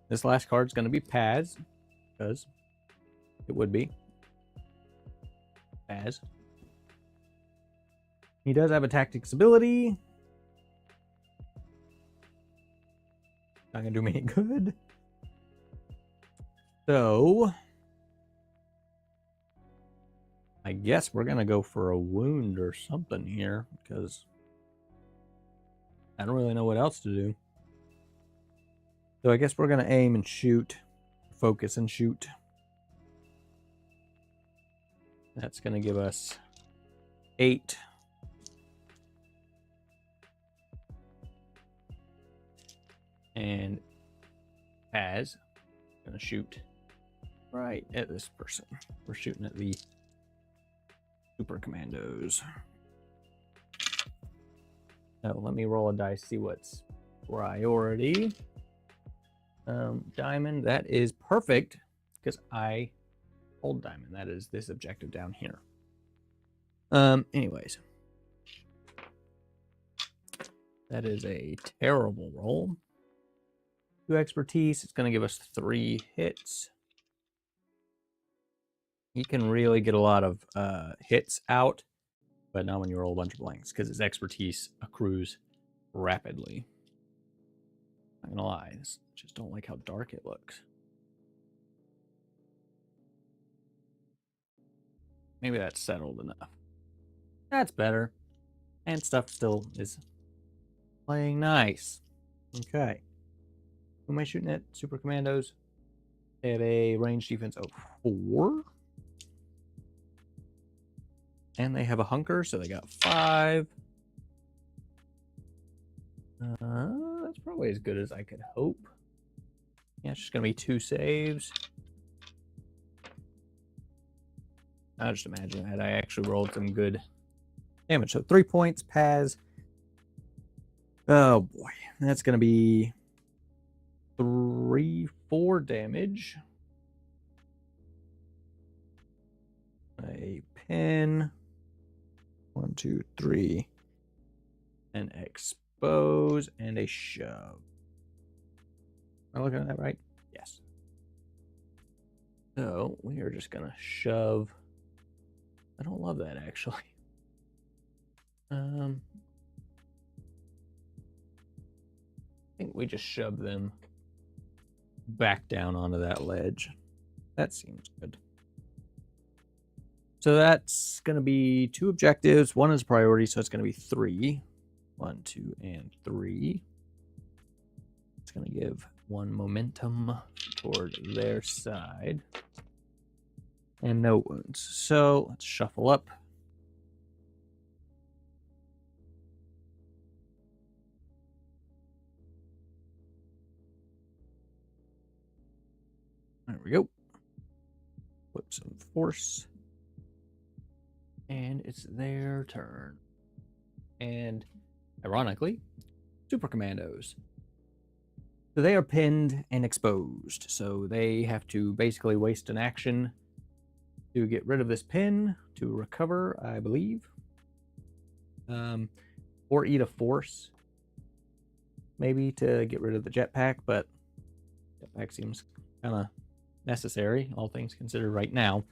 This last card's going to be Paz, because it would be. Paz. He does have a tactics ability. Not going to do me any good. So, I guess we're going to go for a wound or something here, because I don't really know what else to do. So I guess we're going to aim and shoot. Focus and shoot. That's going to give us 8. And as going to shoot right at this person. We're shooting at the Super Commandos. So let me roll a dice, see what's priority. Diamond, that is perfect because I hold diamond. That is this objective down here. Anyways, that is a terrible roll. 2 expertise. It's going to give us 3 hits. He can really get a lot of hits out, but not when you roll a bunch of blanks because his expertise accrues rapidly. Not gonna lie, I just don't like how dark it looks. Maybe that's settled enough. That's better. And stuff still is playing nice. Okay. Who am I shooting at? Super Commandos. They have a range defense of 4. And they have a hunker, so they got 5. That's probably as good as I could hope. Yeah, it's just going to be 2 saves. I'll just imagine that I actually rolled some good damage. So 3 points, Paz. Oh boy, that's going to be 4 damage. A pin. 1, 2, 3. An expose and a shove. Am I looking at that right? Yes. So we are just gonna shove. I don't love that actually. I think we just shove them back down onto that ledge. That seems good. So that's going to be 2 objectives. 1 is priority, so it's going to be 3. 1, 2, and 3. It's going to give 1 momentum toward their side. And no wounds. So let's shuffle up. There we go. Put some force. And it's their turn. And ironically, Super Commandos. So they are pinned and exposed. So they have to basically waste an action to get rid of this pin, to recover, I believe. Or eat a force. Maybe to get rid of the jetpack, but jetpack seems kind of necessary, all things considered right now.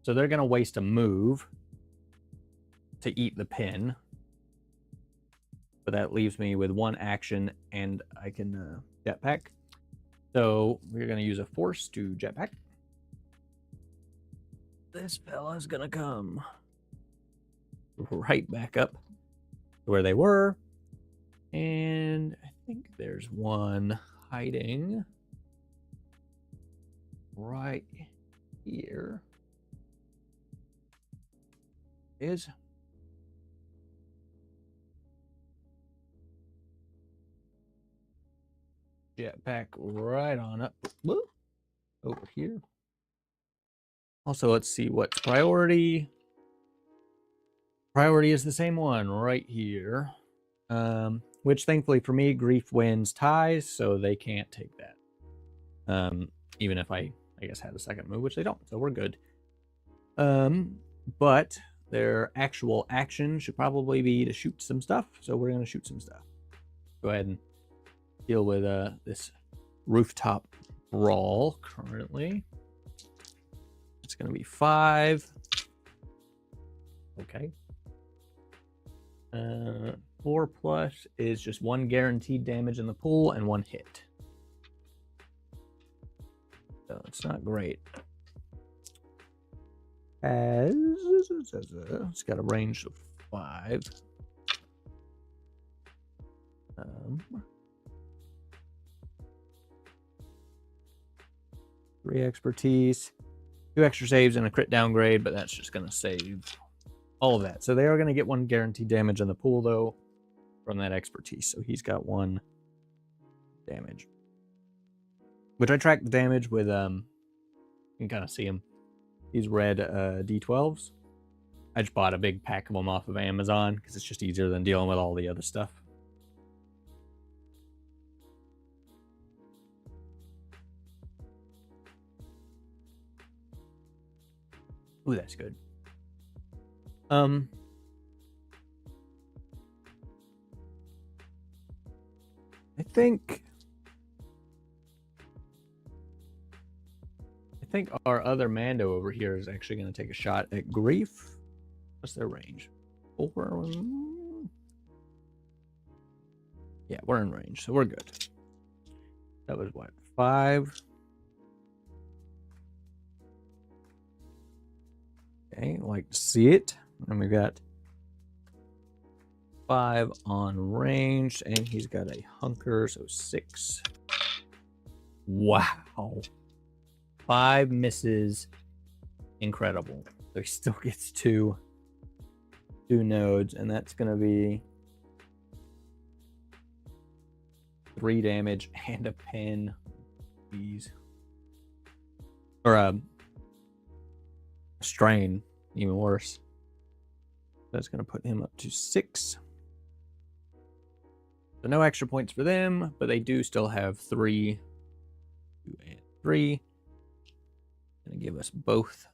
So they're going to waste a move to eat the pin. But that leaves me with 1 action and I can jetpack. So we're going to use a force to jetpack. This fella's going to come right back up to where they were. And I think there's one hiding right here. Is jetpack right on up over here. Also, let's see what's priority. Priority is the same one right here. Which thankfully for me, Greff wins ties, so they can't take that. Even if I guess had a second move, which they don't, so we're good. But their actual action should probably be to shoot some stuff. So we're going to shoot some stuff. Go ahead and deal with this rooftop brawl currently. It's going to be 5. Okay. 4 plus is just 1 guaranteed damage in the pool and 1 hit. So it's not great. It's got a range of 5. 3 expertise, 2 extra saves, and a crit downgrade, but that's just going to save all of that. So they are going to get 1 guaranteed damage in the pool, though, from that expertise. So he's got 1 damage. Which I track the damage with, you can kind of see him. These red D12s. I just bought a big pack of them off of Amazon because it's just easier than dealing with all the other stuff. Ooh, that's good. I think our other Mando over here is actually going to take a shot at Greff. What's their range? 4. Yeah, we're in range, so we're good. That was what, 5? Okay, like to see it. And we got 5 on range, and he's got a hunker, so 6. Wow. 5 misses. Incredible. So he still gets 2 nodes, and that's going to be 3 damage and a pin. Jeez. Or a strain, even worse. That's going to put him up to 6. So no extra points for them, but they do still have 3, 2, and 3. Going to give us both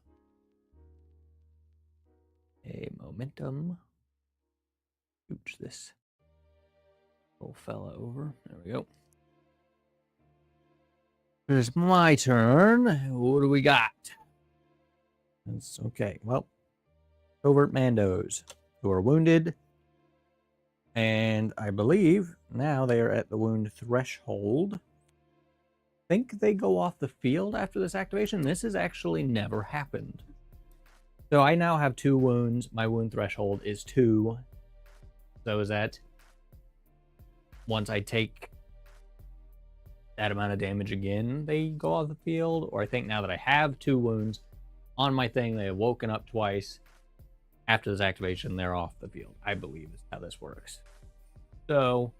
a momentum. Scooch this little fella over. There we go. It's my turn. What do we got? That's okay. Well, Covert Mandos who are wounded. And I believe now they are at the wound threshold. I think they go off the field after this activation. This has actually never happened. So I now have 2 wounds. My wound threshold is 2. So is that once I take that amount of damage again, they go off the field? Or I think now that I have 2 wounds on my thing, they have woken up twice. After this activation, they're off the field, I believe is how this works. So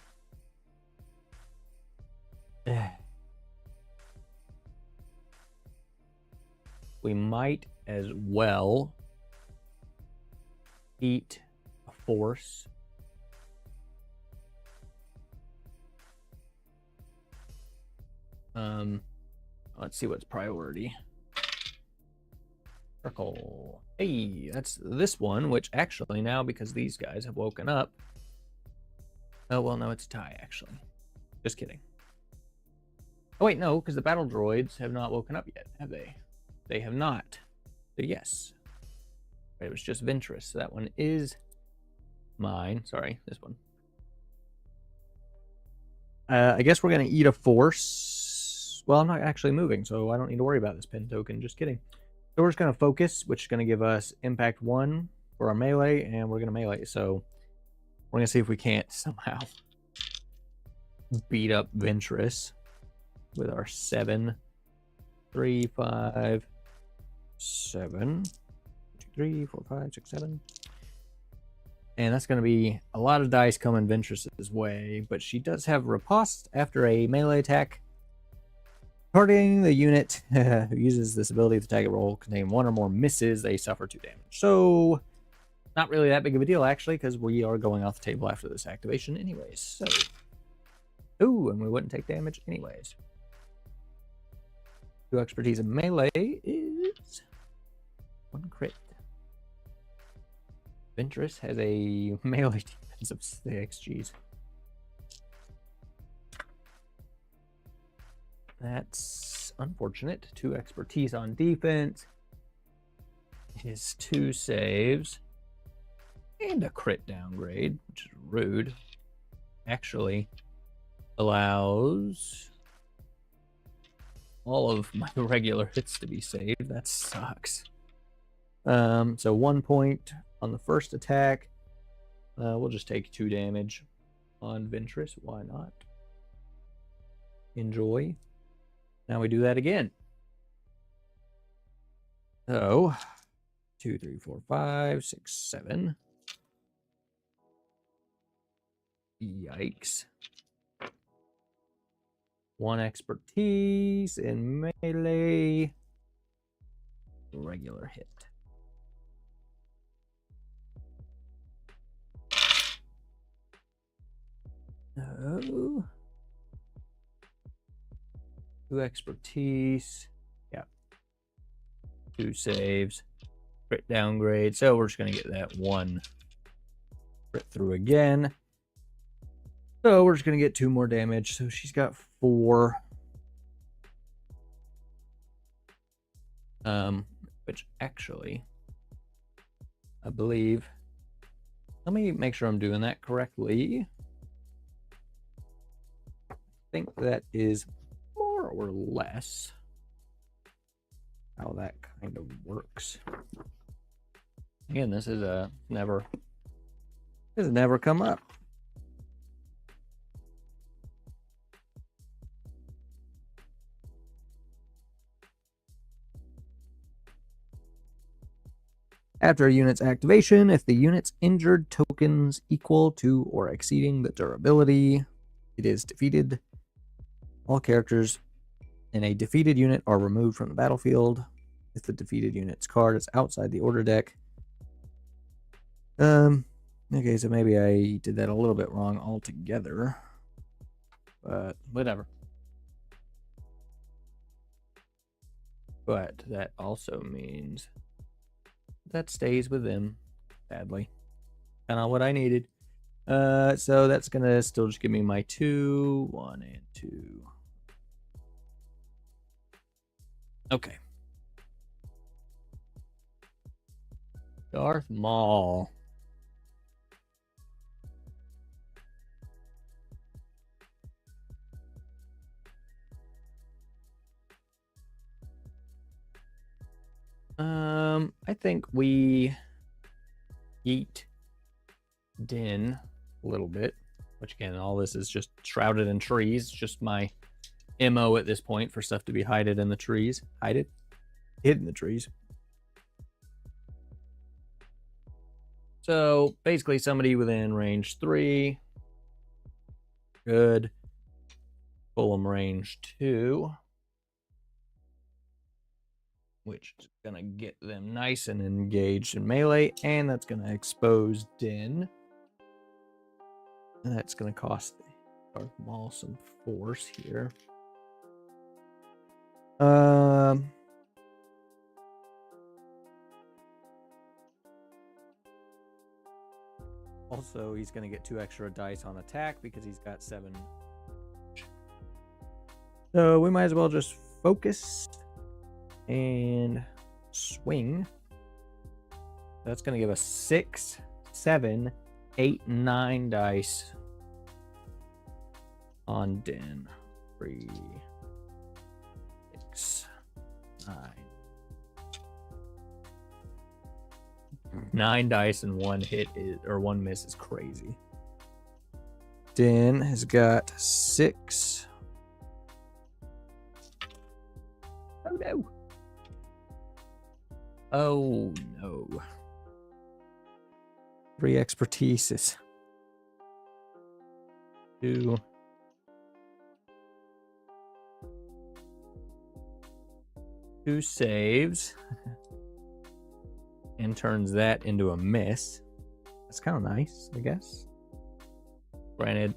we might as well eat a force. Let's see what's priority. Circle. Hey, that's this one, which actually now, because these guys have woken up. Oh, well, no, it's a tie, actually. Just kidding. Oh, wait, no, because the battle droids have not woken up yet, have they? They have not. So, yes. It was just Ventress, so that one is mine. Sorry, this one. I guess we're going to eat a force. Well, I'm not actually moving, so I don't need to worry about this pin token. Just kidding. So we're just going to focus, which is going to give us impact 1 for our melee, and we're going to melee. So we're going to see if we can't somehow beat up Ventress with our 7, 3, 5, 7, 2, 3, 4, 5, 6, 7. And that's going to be a lot of dice coming Ventress's way, but she does have riposte after a melee attack. Targeting the unit who uses this ability, the target roll contain 1 or more misses, they suffer 2 damage. So, not really that big of a deal, actually, because we are going off the table after this activation anyways. So, ooh, and we wouldn't take damage anyways. 2 expertise in melee is 1 crit. Ventress has a melee defense of 6. Jeez. That's unfortunate. 2 expertise on defense. His 2 saves. And a crit downgrade, which is rude. Actually allows all of my regular hits to be saved. That sucks. So 1 point on the first attack. We'll just take 2 damage on Ventress. Why not? Enjoy. Now we do that again. So 2, 3, 4, 5, 6, 7. Yikes. 1 expertise in melee. Regular hit. Oh. 2 expertise. Yeah. 2 saves. Crit downgrade. So we're just going to get that 1 crit through again. So we're just going to get 2 more damage. So she's got 4. Which actually, I believe, let me make sure I'm doing that correctly. I think that is more or less how that kind of works. Again, this is never come up. After a unit's activation, if the unit's injured tokens equal to or exceeding the durability, it is defeated. All characters in a defeated unit are removed from the battlefield if the defeated unit's card is outside the order deck. Okay, so maybe I did that a little bit wrong altogether, but whatever. But that also means that stays with them, sadly. Kind of what I needed. So that's gonna still just give me my 2, 1, and 2. Okay. Darth Maul. I think we eat Din a little bit, which again, all this is just shrouded in trees. Just my MO at this point for stuff to be hidden in the trees. Hid in the trees. So basically somebody within range 3. Good. Fulham range 2. Which is going to get them nice and engaged in melee. And that's going to expose Din. And that's going to cost Darth Maul some force here. Also, he's going to get 2 extra dice on attack because he's got 7. So we might as well just focus and swing. That's going to give us 6, 7, 8, 9 dice on Din. 3, 6, 9. 9 dice and 1 hit or 1 miss is crazy. Din has got 6. Oh no. Oh no. 3 expertises. 2. 2 saves. And turns that into a miss. That's kind of nice, I guess. Granted,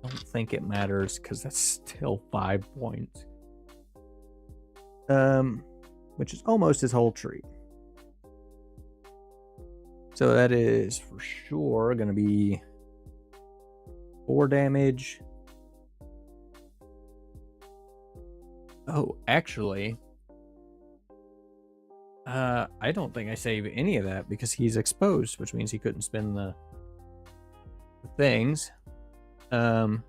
I don't think it matters because that's still 5 points. Which is almost his whole tree. So that is for sure going to be 4 damage. Oh, actually, I don't think I save any of that because he's exposed, which means he couldn't spend the things. And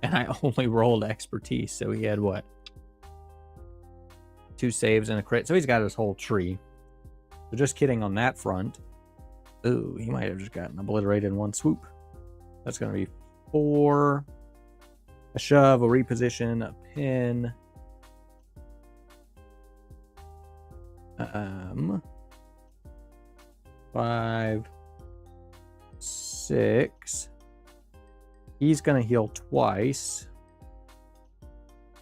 I only rolled expertise, so he had what? 2 saves and a crit. So he's got his whole tree. So just kidding on that front. Ooh, he might have just gotten obliterated in one swoop. That's going to be 4. A shove, a reposition, a pin. 5, 6. He's going to heal twice.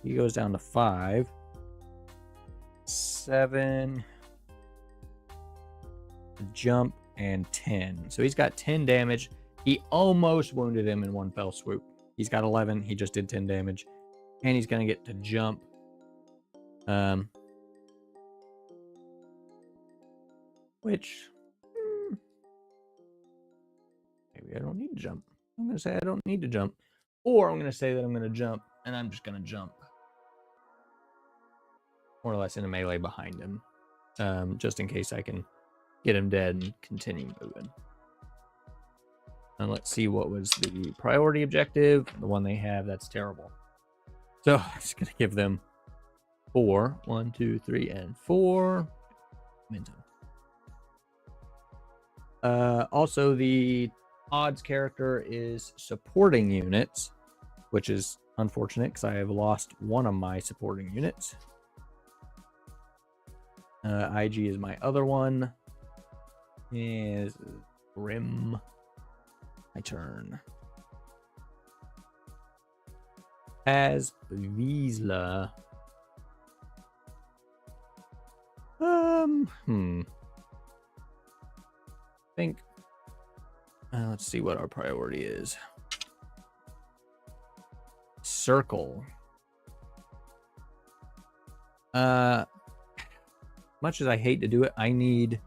He goes down to 5. 7. Jump, and 10. So he's got 10 damage. He almost wounded him in one fell swoop. He's got 11. He just did 10 damage. And he's going to get to jump. Which... maybe I don't need to jump. I'm going to say I don't need to jump. Or I'm going to say that I'm going to jump, and I'm just going to jump. More or less in a melee behind him. Just in case I can get him dead and continue moving. And let's see what was the priority objective. The one they have, that's terrible. So I'm just going to give them 4. 1, 2, 3, and 4. Mando. Also, the odds character is supporting units, which is unfortunate because I have lost one of my supporting units. IG is my other one. Is Grim. My turn. As Vizsla. I think. Let's see what our priority is. Circle. Much as I hate to do it, I need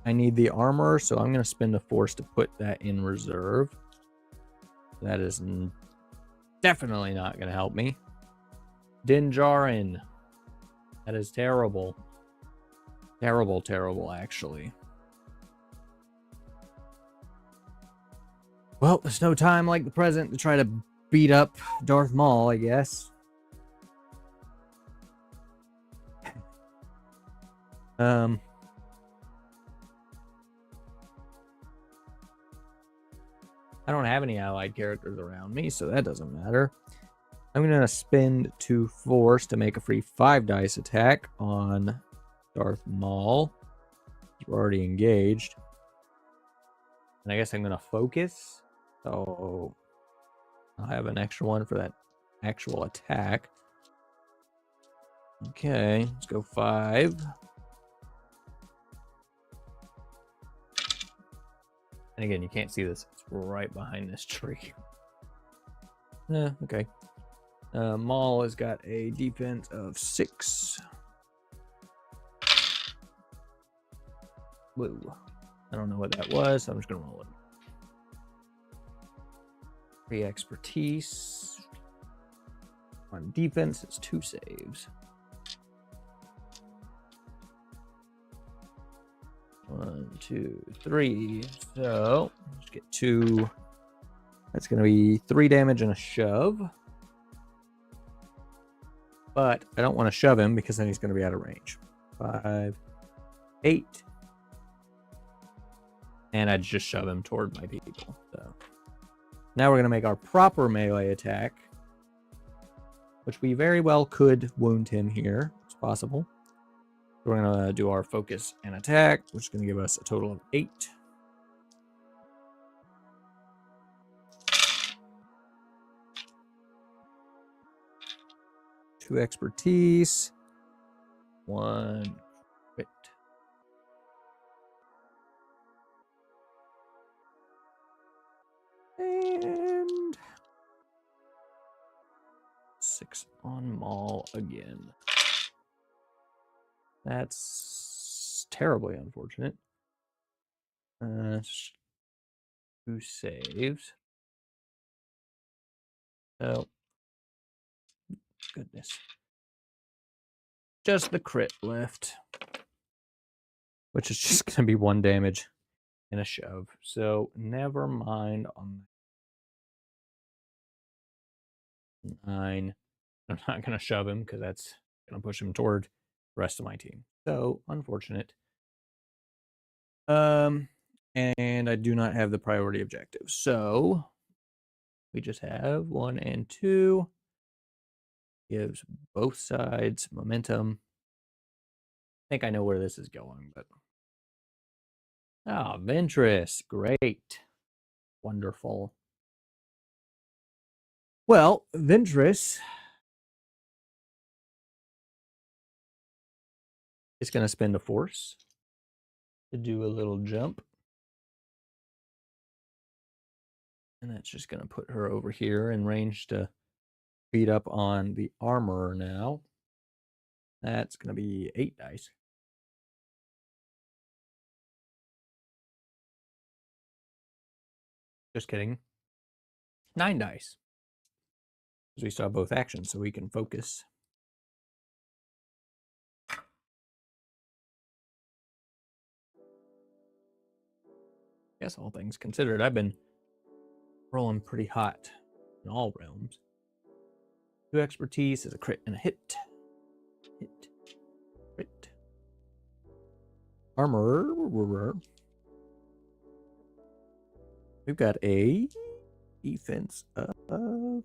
the armor, so I'm going to spend a force to put that in reserve. That is definitely not going to help me. Dinjarin. That is terrible. Terrible, terrible, actually. Well, there's no time like the present to try to beat up Darth Maul, I guess. I don't have any allied characters around me, so that doesn't matter. I'm going to spend 2 force to make a free 5 dice attack on Darth Maul. We're already engaged. And I guess I'm going to focus. So I'll have an extra one for that actual attack. Okay, let's go 5. And again, you can't see this. It's right behind this tree. Okay. Maul has got a defense of 6. Woo. I don't know what that was, so I'm just going to roll it. 3 expertise. On defense, it's 2 saves. 1, 2, 3. So let's get 2. That's going to be 3 damage and a shove. But I don't want to shove him because then he's going to be out of range. 5, 8. And I just shove him toward my people. So now we're going to make our proper melee attack, which we very well could wound him here. It's possible. We're going to do our focus and attack, which is going to give us a total of 8. Two expertise. 1 crit. And 6 on Maul again. That's terribly unfortunate. 2 saves. Oh, goodness. Just the crit left, which is just going to be 1 damage and a shove. So never mind on 9. I'm not going to shove him because that's going to push him toward the rest of my team. So unfortunate. And I do not have the priority objective. So we just have 1 and 2. Gives both sides momentum. I think I know where this is going, but Ventress, great, wonderful. Well, Ventress is going to spend a force to do a little jump, and that's just going to put her over here in range to beat up on the armorer now. That's going to be 8 dice. Just kidding. 9 dice. Because we saw both actions, so we can focus. Guess all things considered, I've been rolling pretty hot in all realms. 2 expertise is a crit and a hit. Hit. Crit. Armor. We've got a defense of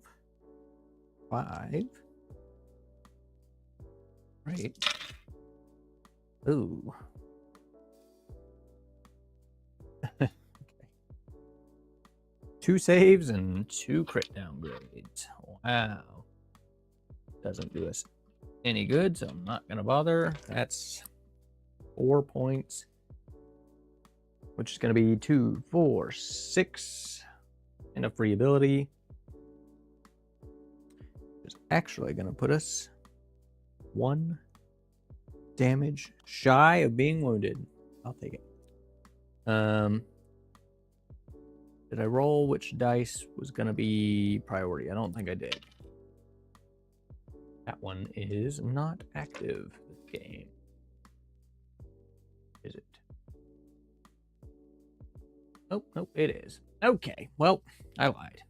5. Right. Ooh. Okay. 2 saves and 2 crit downgrades. Wow. Doesn't do us any good, so I'm not gonna bother. That's 4 points, which is gonna be 2, 4, 6, and a free ability. It's actually gonna put us 1 damage shy of being wounded. I'll take it. Did I roll which dice was gonna be priority? I don't think I did. That one is not active this game. Is it? Oh, nope, it is. Okay, well, I lied.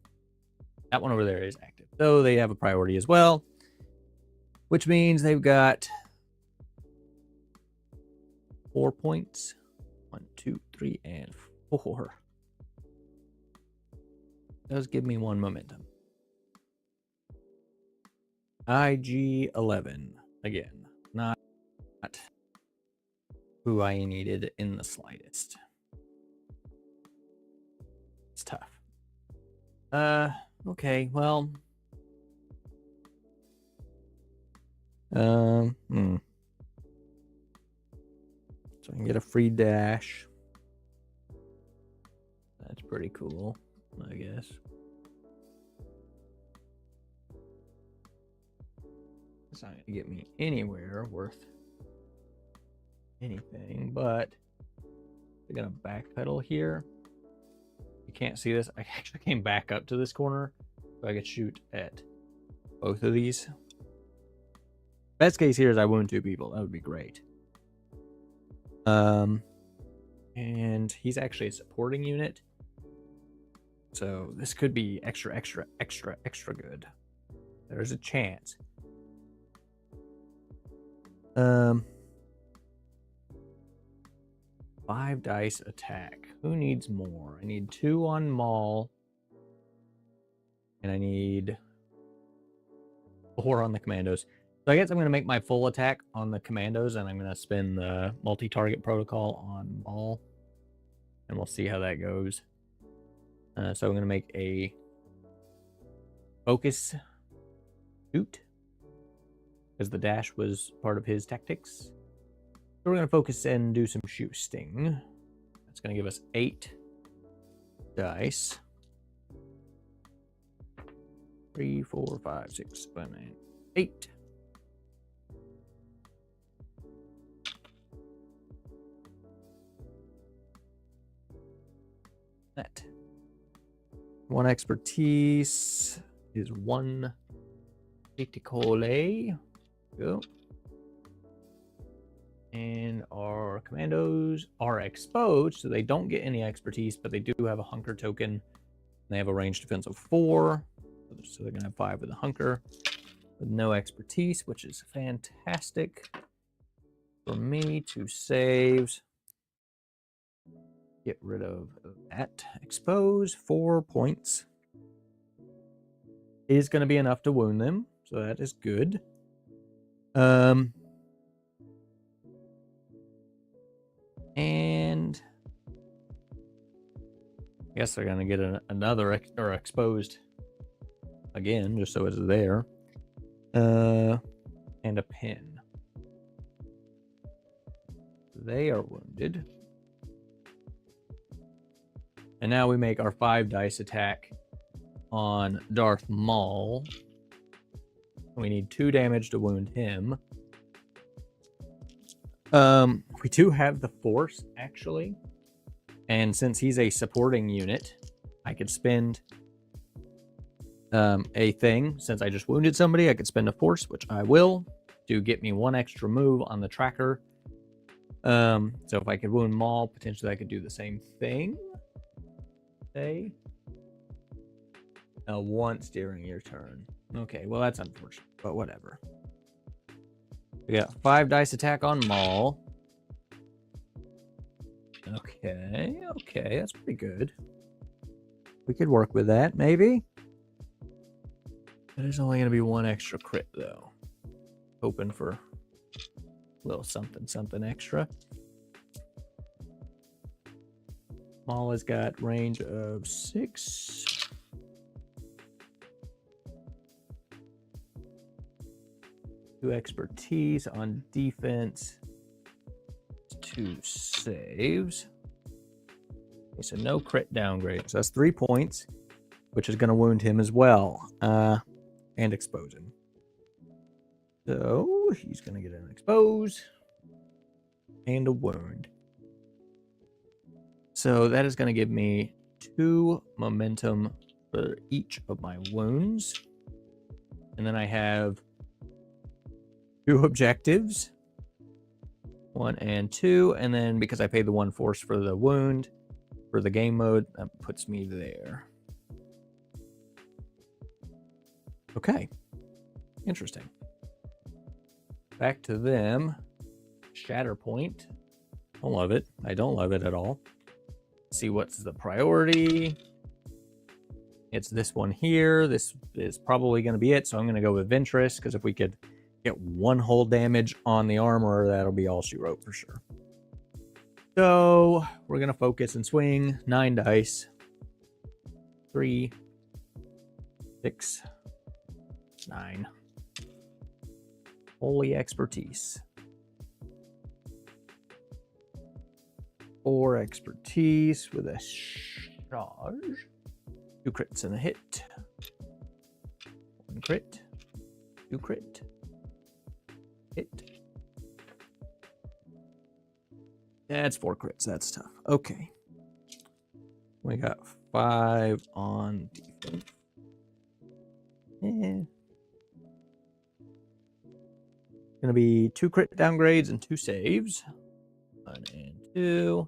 That one over there is active. So they have a priority as well, which means they've got 4 points. 1, 2, 3, and 4. Does give me 1 momentum. IG-11. Again, not who I needed in the slightest. It's tough. Okay, well. So I can get a free dash. That's pretty cool, I guess. It's not going to get me anywhere worth anything, but we're going to backpedal here. You can't see this. I actually came back up to this corner so I could shoot at both of these. Best case here is I wound 2 people. That would be great. And he's actually a supporting unit. So this could be extra good. There's a chance. 5 dice attack. Who needs more? I need 2 on Maul. And I need 4 on the commandos. So I guess I'm going to make my full attack on the commandos, and I'm going to spin the multi-target protocol on Maul. And we'll see how that goes. So I'm going to make a focus shoot, because the dash was part of his tactics. So we're going to focus and do some shooting. That's going to give us 8 dice. 3, 4, 5, 6, 7, 8. that. 1 expertise is 1 critical. Go. And our commandos are exposed, so they don't get any expertise, but they do have a hunker token. They have a range defense of 4, so they're going to have 5 with a hunker, with no expertise, which is fantastic for me. 2 saves. Get rid of that. Expose 4 points. Is going to be enough to wound them, so that is good. And I guess they're going to get another exposed again, just so it's there. And a pin. They are wounded. And now we make our 5 dice attack on Darth Maul. We need 2 damage to wound him. We do have the Force, actually. And since he's a supporting unit, I could spend a thing. Since I just wounded somebody, I could spend a Force, which I will, to get me 1 extra move on the tracker. So if I could wound Maul, potentially I could do the same thing. Say. Once during your turn. Okay, well that's unfortunate, but whatever. We got 5 dice attack on Maul. Okay, that's pretty good. We could work with that, maybe. There's only going to be 1 extra crit, though. Hoping for a little something extra. Maul has got range of 6. Two expertise on defense. 2 saves. Okay, so no crit downgrade. So that's 3 points, which is going to wound him as well, and expose him. So he's going to get an expose and a wound. So that is going to give me 2 momentum for each of my wounds. And then I have 2 objectives. 1 and 2. And then because I paid the 1 force for the wound, for the game mode, that puts me there. Okay. Interesting. Back to them. Shatterpoint. Don't love it. I don't love it at all. See what's the priority. It's this one here. This is probably going to be it. So I'm going to go with Ventress, because if we could get 1 whole damage on the armor, that'll be all she wrote for sure. So we're going to focus and swing 9 dice. 3, 6, 9. Holy expertise. 4 expertise with a Asajj. 2 crits and a hit. 1 crit. 2 crit. Hit. That's 4 crits. That's tough. Okay. We got 5 on defense. Yeah. Gonna be 2 crit downgrades and 2 saves. 1 and 2.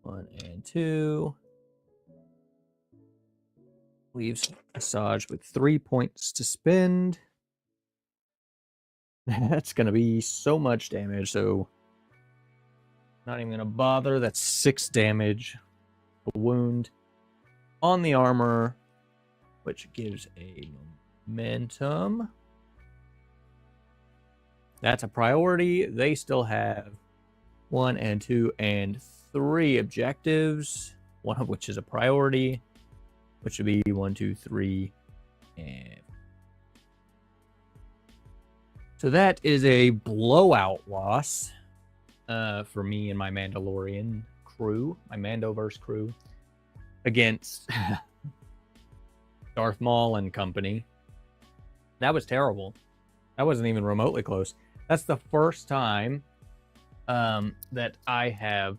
1 and 2. Leaves Asajj with 3 points to spend. That's gonna be so much damage, so not even gonna bother. That's 6 damage. A wound on the armor, which gives a momentum. That's a priority. They still have 1 and 2 and 3 objectives, one of which is a priority, which would be 1, 2, 3, and so that is a blowout loss for me and my Mandalorian crew, my Mandoverse crew, against Darth Maul and company. That was terrible. That wasn't even remotely close. That's the first time that I have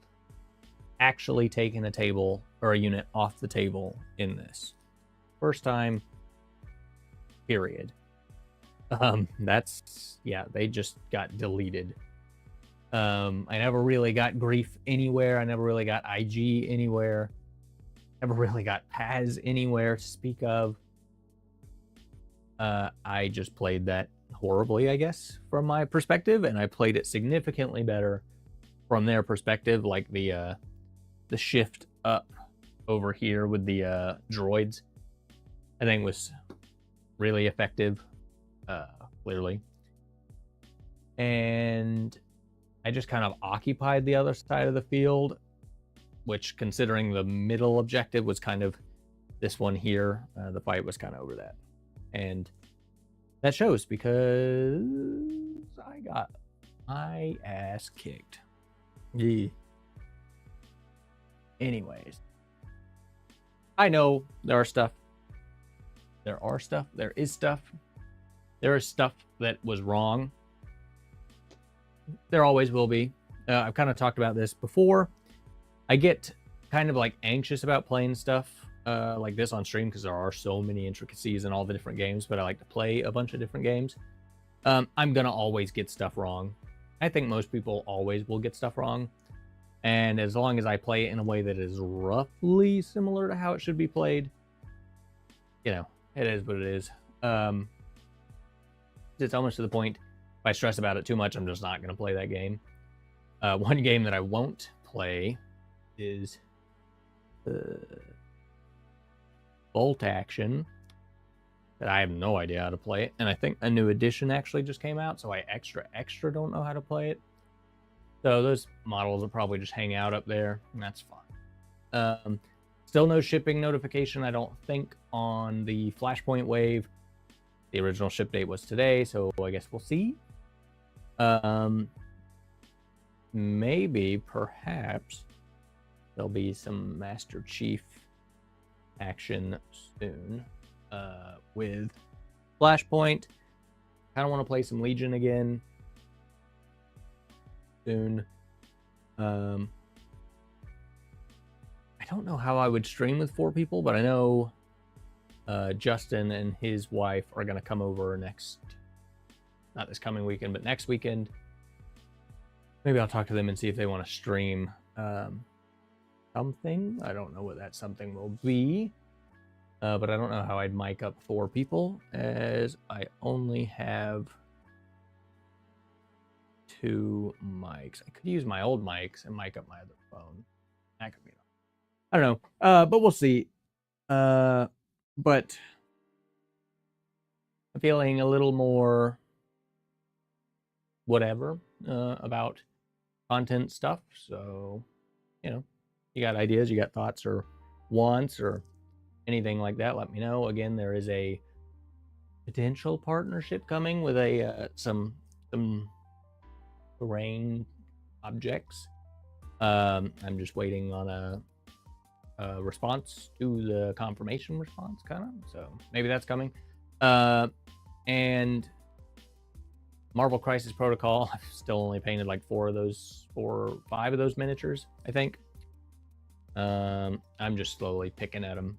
actually taken a table or a unit off the table in this. First time, period. That's, yeah, they just got deleted. I never really got Greff anywhere. I never really got IG anywhere. Never really got Paz anywhere to speak of. I just played that horribly, I guess, from my perspective, and I played it significantly better from their perspective. Like the shift up over here with the droids, I think was really effective, clearly. And I just kind of occupied the other side of the field, which, considering the middle objective was kind of this one here, the fight was kind of over that. And that shows because I got my ass kicked. Yeah. Anyways, I know there is stuff. There is stuff that was wrong. There always will be. I've kind of talked about this before. I get kind of like anxious about playing stuff like this on stream because there are so many intricacies in all the different games, but I like to play a bunch of different games. I'm gonna always get stuff wrong. I think most people always will get stuff wrong, and as long as I play it in a way that is roughly similar to how it should be played, you know, it is what it is. It's almost to the point, if I stress about it too much, I'm just not gonna play that game. One game that I won't play is Bolt Action, that I have no idea how to play it, and I think a new edition actually just came out, so I extra don't know how to play it. So those models will probably just hang out up there, and that's fine. Still no shipping notification, I don't think, on the Flashpoint wave. The original ship date was today, so I guess we'll see. Maybe, perhaps, there'll be some Master Chief action soon with Flashpoint. Kind of want to play some Legion again soon. I don't know how I would stream with 4 people, but I know Justin and his wife are going to come over not this coming weekend, but next weekend. Maybe I'll talk to them and see if they want to stream something. I don't know what that something will be, but I don't know how I'd mic up 4 people, as I only have 2 mics. I could use my old mics and mic up my other phone. That could be, I don't know, but we'll see. But I'm feeling a little more whatever about content stuff. So, you know, you got ideas, you got thoughts or wants or anything like that, let me know. Again, there is a potential partnership coming with some terrain objects. I'm just waiting on a response to the confirmation response, kind of. So maybe that's coming. And Marvel Crisis Protocol, I've still only painted like 4 or 5 of those miniatures, I think. I'm just slowly picking at them.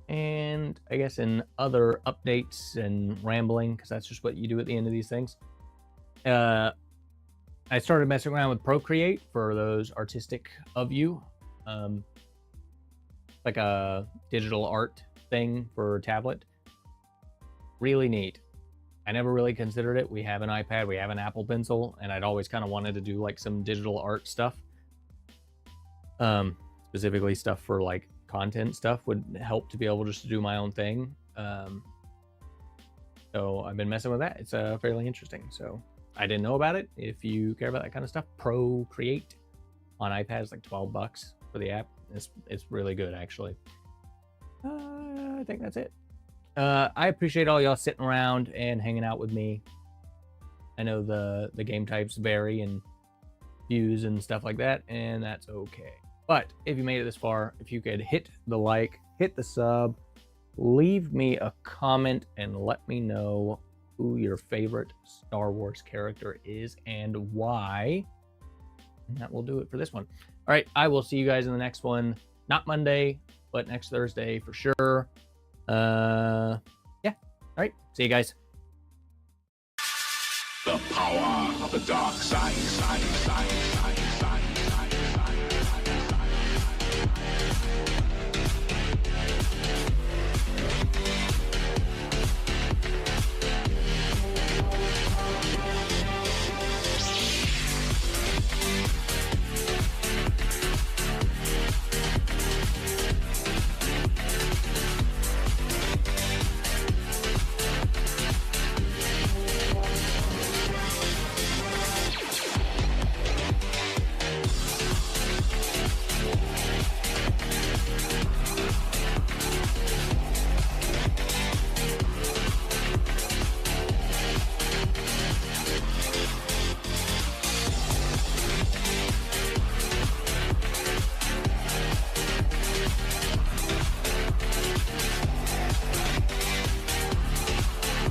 And I guess in other updates and rambling, because that's just what you do at the end of these things, I started messing around with Procreate for those artistic of you. Like a digital art thing for tablet. Really neat. I never really considered it. We have an iPad, we have an Apple Pencil, and I'd always kind of wanted to do like some digital art stuff. Specifically stuff for like content stuff would help to be able just to do my own thing. So I've been messing with that. It's fairly interesting. So I didn't know about it. If you care about that kind of stuff, Procreate on iPad is like $12 for the app. It's really good, actually. I think that's it. I appreciate all y'all sitting around and hanging out with me. I know the game types vary and views and stuff like that, and that's okay. But if you made it this far, if you could hit the like, hit the sub, leave me a comment, and let me know who your favorite Star Wars character is and why. And that will do it for this one. All right, I will see you guys in the next one. Not Monday, but next Thursday for sure. Yeah. All right, see you guys. The power of the dark side.